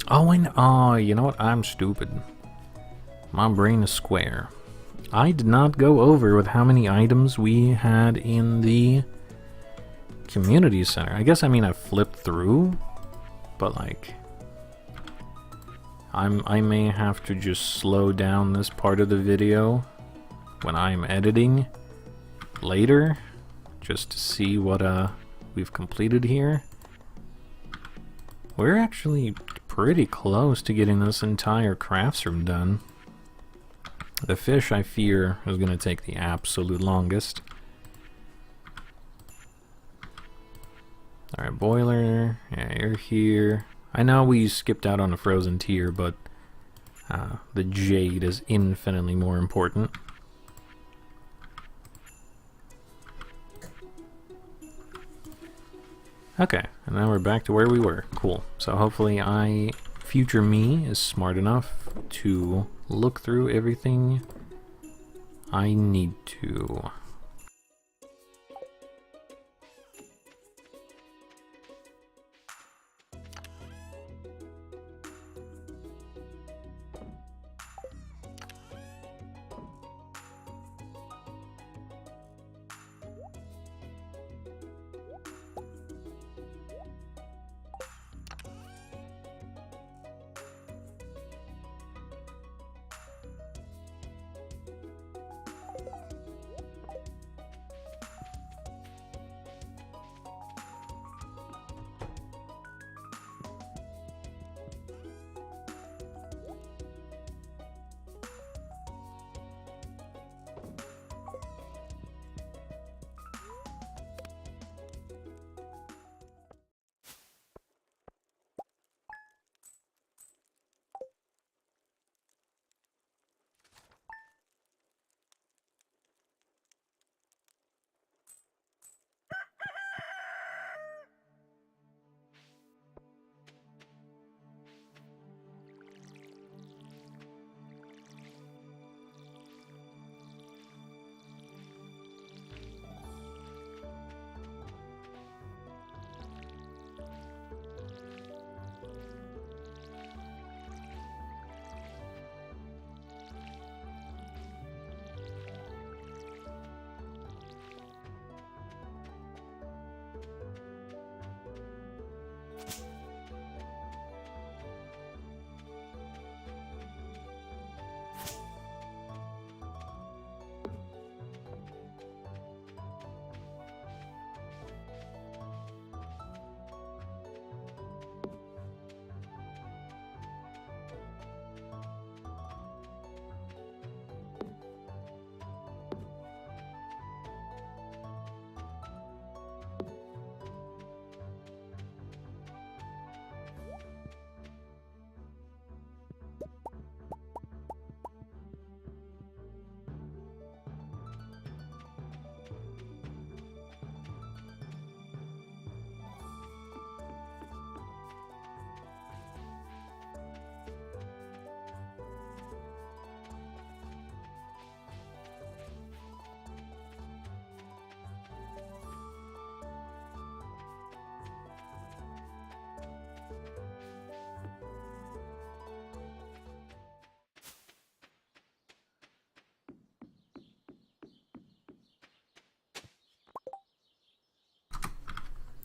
Oh, you know what? I'm stupid. My brain is square. I did not go over with how many items we had in the community center. I guess I mean I flipped through, but like I may have to just slow down this part of the video when I'm editing later just to see what we've completed here. We're actually pretty close to getting this entire crafts room done. The fish, I fear, is going to take the absolute longest. Alright, boiler. Yeah, you're here. I know we skipped out on the frozen tier, but the jade is infinitely more important. Okay, and now we're back to where we were. Cool. So hopefully future me is smart enough to look through everything I need to.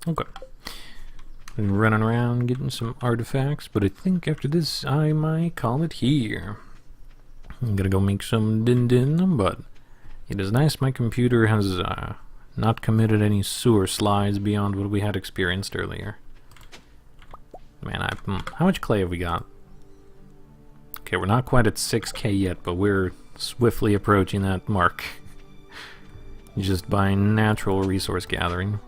Okay. Been running around getting some artifacts, but I think after this I might call it here. I'm gonna go make some din-din, but it is nice my computer has not committed any sewer slides beyond what we had experienced earlier. Man, how much clay have we got? Okay, we're not quite at 6K yet, but we're swiftly approaching that mark. Just by natural resource gathering.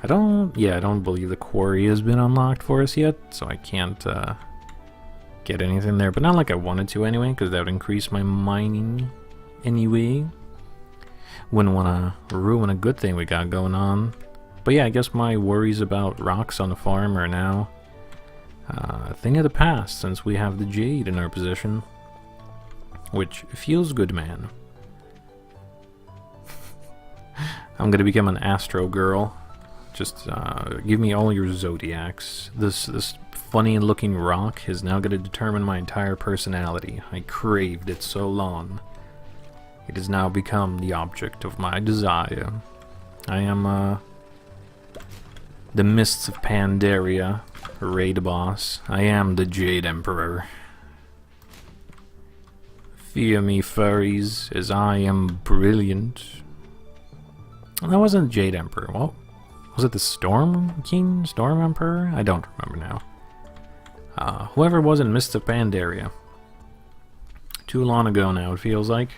I don't believe the quarry has been unlocked for us yet, so I can't get anything there. But not like I wanted to anyway, because that would increase my mining anyway. Wouldn't want to ruin a good thing we got going on. But yeah, I guess my worries about rocks on the farm are now a thing of the past, since we have the jade in our possession. Which feels good, man. I'm gonna become an astro girl. Just give me all your zodiacs. This funny looking rock is now gonna determine my entire personality. I craved it so long. It has now become the object of my desire. I am the Mists of Pandaria raid boss. I am the Jade Emperor. Fear me, furries, as I am brilliant. Well, that wasn't Jade Emperor. Well, was it the Storm King? Storm Emperor? I don't remember now. Whoever was in Mists of Pandaria. Too long ago now, it feels like.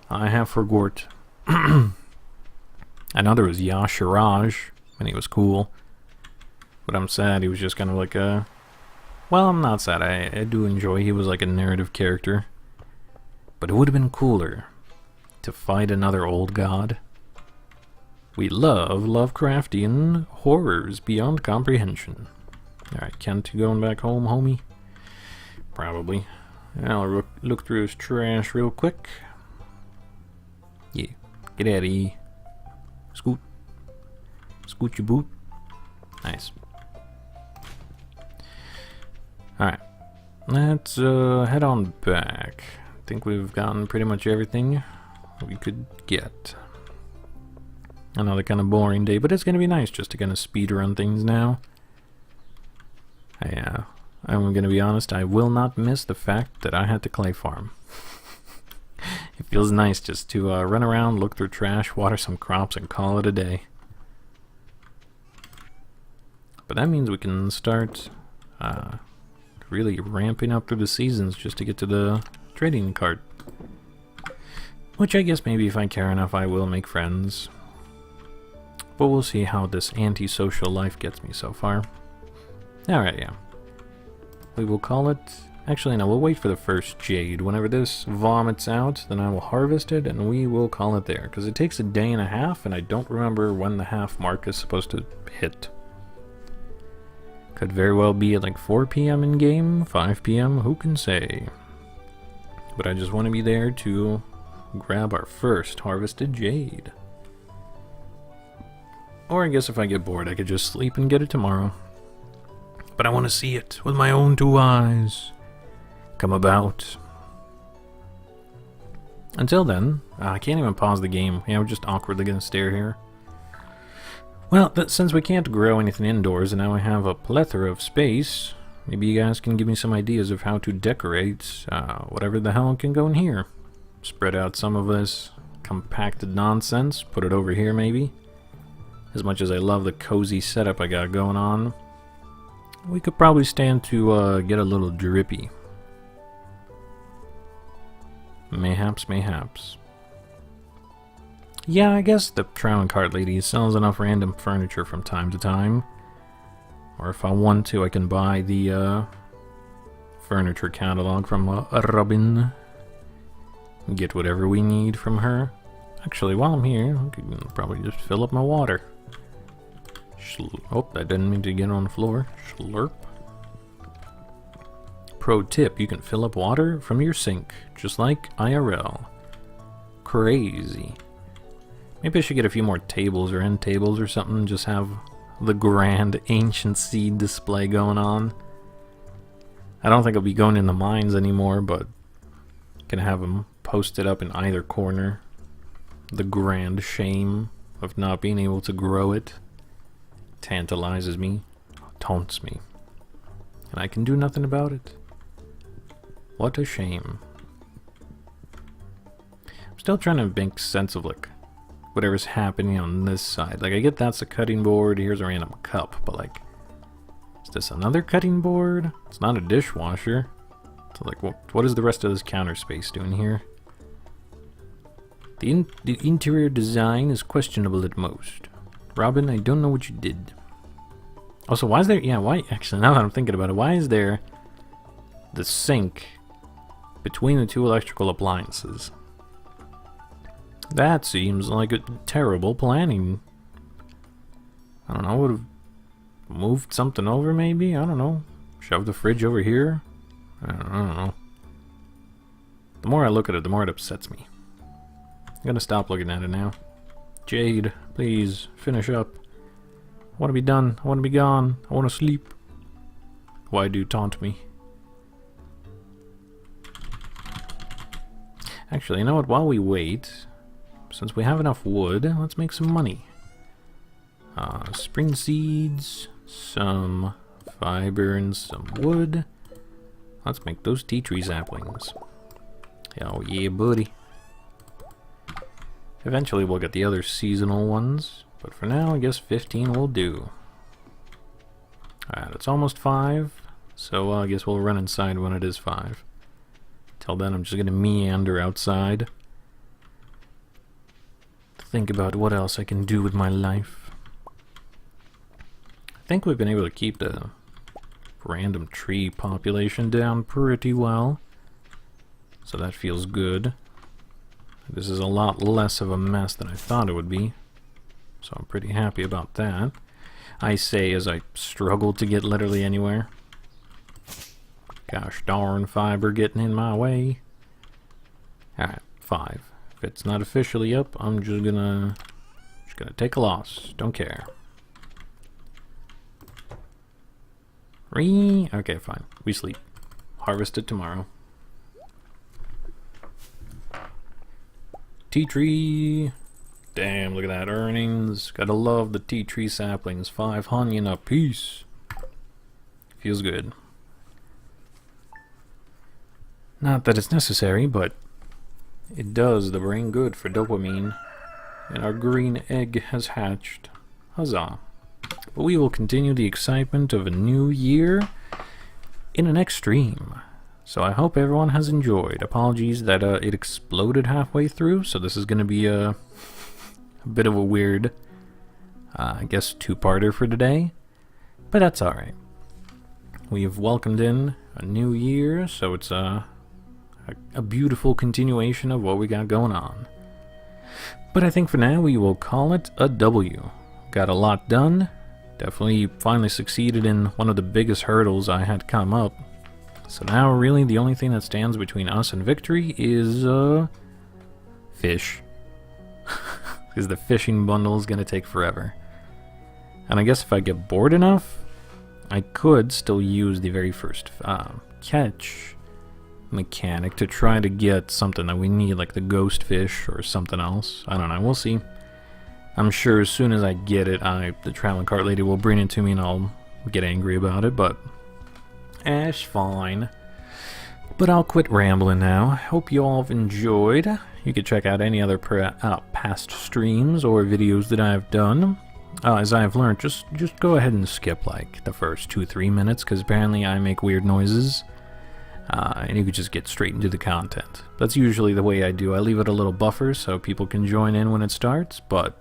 I have forgot. I know there was Yashiraj, and he was cool. But I'm sad he was just kind of like a... Well, I'm not sad. I do enjoy he was like a narrative character. But it would have been cooler to fight another old god. We love Lovecraftian horrors beyond comprehension. Alright, Kent, you going back home, homie? Probably. I'll look through his trash real quick. Yeah, get out of here. Scoot. Scoot your boot. Nice. Alright, let's head on back. I think we've gotten pretty much everything we could get. Another kind of boring day, but it's going to be nice just to kind of speed run things now. I'm going to be honest, I will not miss the fact that I had to clay farm. It feels nice just to run around, look through trash, water some crops, and call it a day. But that means we can start really ramping up through the seasons just to get to the trading cart. Which I guess maybe if I care enough I will make friends. But we'll see how this antisocial life gets me so far. Alright, yeah. We will call it... Actually, no, we'll wait for the first jade. Whenever this vomits out, then I will harvest it, and we will call it there. Because it takes a day and a half, and I don't remember when the half mark is supposed to hit. Could very well be at like 4 PM in-game, 5 PM, who can say. But I just want to be there to grab our first harvested jade. Or I guess if I get bored, I could just sleep and get it tomorrow. But I want to see it with my own 2 eyes. Come about. Until then, I can't even pause the game. Yeah, we're just awkwardly gonna stare here. Well, since we can't grow anything indoors and now I have a plethora of space, maybe you guys can give me some ideas of how to decorate whatever the hell can go in here. Spread out some of this compacted nonsense, put it over here maybe. As much as I love the cozy setup I got going on, we could probably stand to get a little drippy. Mayhaps, mayhaps. Yeah, I guess the Trow and Cart Lady sells enough random furniture from time to time. Or if I want to, I can buy the furniture catalog from Robin. Get whatever we need from her. Actually, while I'm here, I can probably just fill up my water. Oh, I didn't mean to get on the floor. Slurp. Pro tip, you can fill up water from your sink, just like IRL. Crazy. Maybe I should get a few more tables or end tables or something, just have the grand ancient seed display going on. I don't think I'll be going in the mines anymore, but can have them posted up in either corner. The grand shame of not being able to grow it tantalizes me, taunts me, and I can do nothing about it. What a shame. I'm still trying to make sense of, like, whatever's happening on this side. Like, I get that's a cutting board, here's a random cup, but, like, is this another cutting board? It's not a dishwasher. So, like, what is the rest of this counter space doing here? The interior design is questionable at most. Robin, I don't know what you did. Also, why is there... Yeah, why... Actually, now that I'm thinking about it, why is there the sink between the two electrical appliances? That seems like a terrible planning. I don't know, would have moved something over maybe? I don't know. Shove the fridge over here? I don't know. The more I look at it, the more it upsets me. I'm gonna stop looking at it now. Jade, please, finish up. I want to be done. I want to be gone. I want to sleep. Why do you taunt me? Actually, you know what? While we wait, since we have enough wood, let's make some money. Spring seeds, some fiber, and some wood. Let's make those tea tree saplings. Oh yeah, buddy. Eventually we'll get the other seasonal ones, but for now I guess 15 will do. Alright, it's almost 5, so I guess we'll run inside when it is 5. Till then I'm just gonna meander outside. Think about what else I can do with my life. I think we've been able to keep the random tree population down pretty well, so that feels good. This is a lot less of a mess than I thought it would be, so I'm pretty happy about that. I say as I struggle to get literally anywhere. Gosh darn, fiber getting in my way. Alright, 5. If it's not officially up, I'm just gonna take a loss. Don't care. Okay, fine. We sleep. Harvest it tomorrow. Tea tree. Damn, look at that earnings. Gotta love the tea tree saplings. 5 onion a piece. Feels good. Not that it's necessary, but it does the brain good for dopamine. And our green egg has hatched. Huzzah. But we will continue the excitement of a new year in the next stream. So I hope everyone has enjoyed. Apologies that it exploded halfway through, so this is going to be a bit of a weird, I guess, two-parter for today. But that's alright. We've welcomed in a new year, so it's a beautiful continuation of what we got going on. But I think for now we will call it a W. Got a lot done. Definitely finally succeeded in one of the biggest hurdles I had come up. So now really the only thing that stands between us and victory is fish. Because the fishing bundle is going to take forever. And I guess if I get bored enough, I could still use the very first catch mechanic to try to get something that we need, like the ghost fish or something else. I don't know, we'll see. I'm sure as soon as I get it, the traveling cart lady will bring it to me and I'll get angry about it, but it's fine. But I'll quit rambling now. Hope you all have enjoyed. You can check out any other past streams or videos that I've done. As I've learned, just go ahead and skip like the first 2-3 minutes, because apparently I make weird noises. And you could just get straight into the content. That's usually the way I do. I leave it a little buffer so people can join in when it starts, but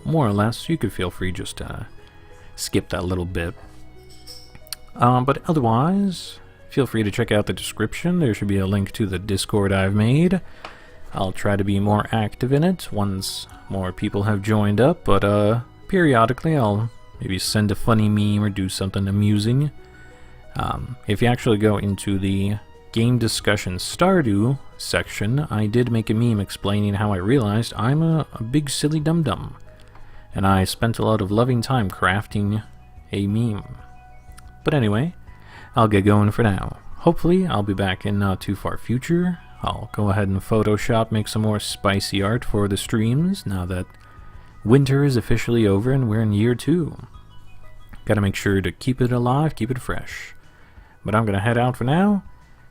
more or less, you could feel free just to skip that little bit. But otherwise, feel free to check out the description. There should be a link to the Discord I've made. I'll try to be more active in it once more people have joined up, but periodically I'll maybe send a funny meme or do something amusing. If you actually go into the game discussion Stardew section, I did make a meme explaining how I realized I'm a big silly dum-dum. And I spent a lot of loving time crafting a meme. But anyway, I'll get going for now. Hopefully, I'll be back in not too far future. I'll go ahead and Photoshop, make some more spicy art for the streams, now that winter is officially over and we're in year 2. Gotta make sure to keep it alive, keep it fresh. But I'm gonna head out for now,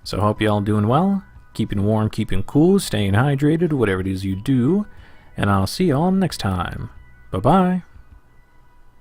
so hope y'all doing well, keeping warm, keeping cool, staying hydrated, whatever it is you do, and I'll see y'all next time. Bye-bye.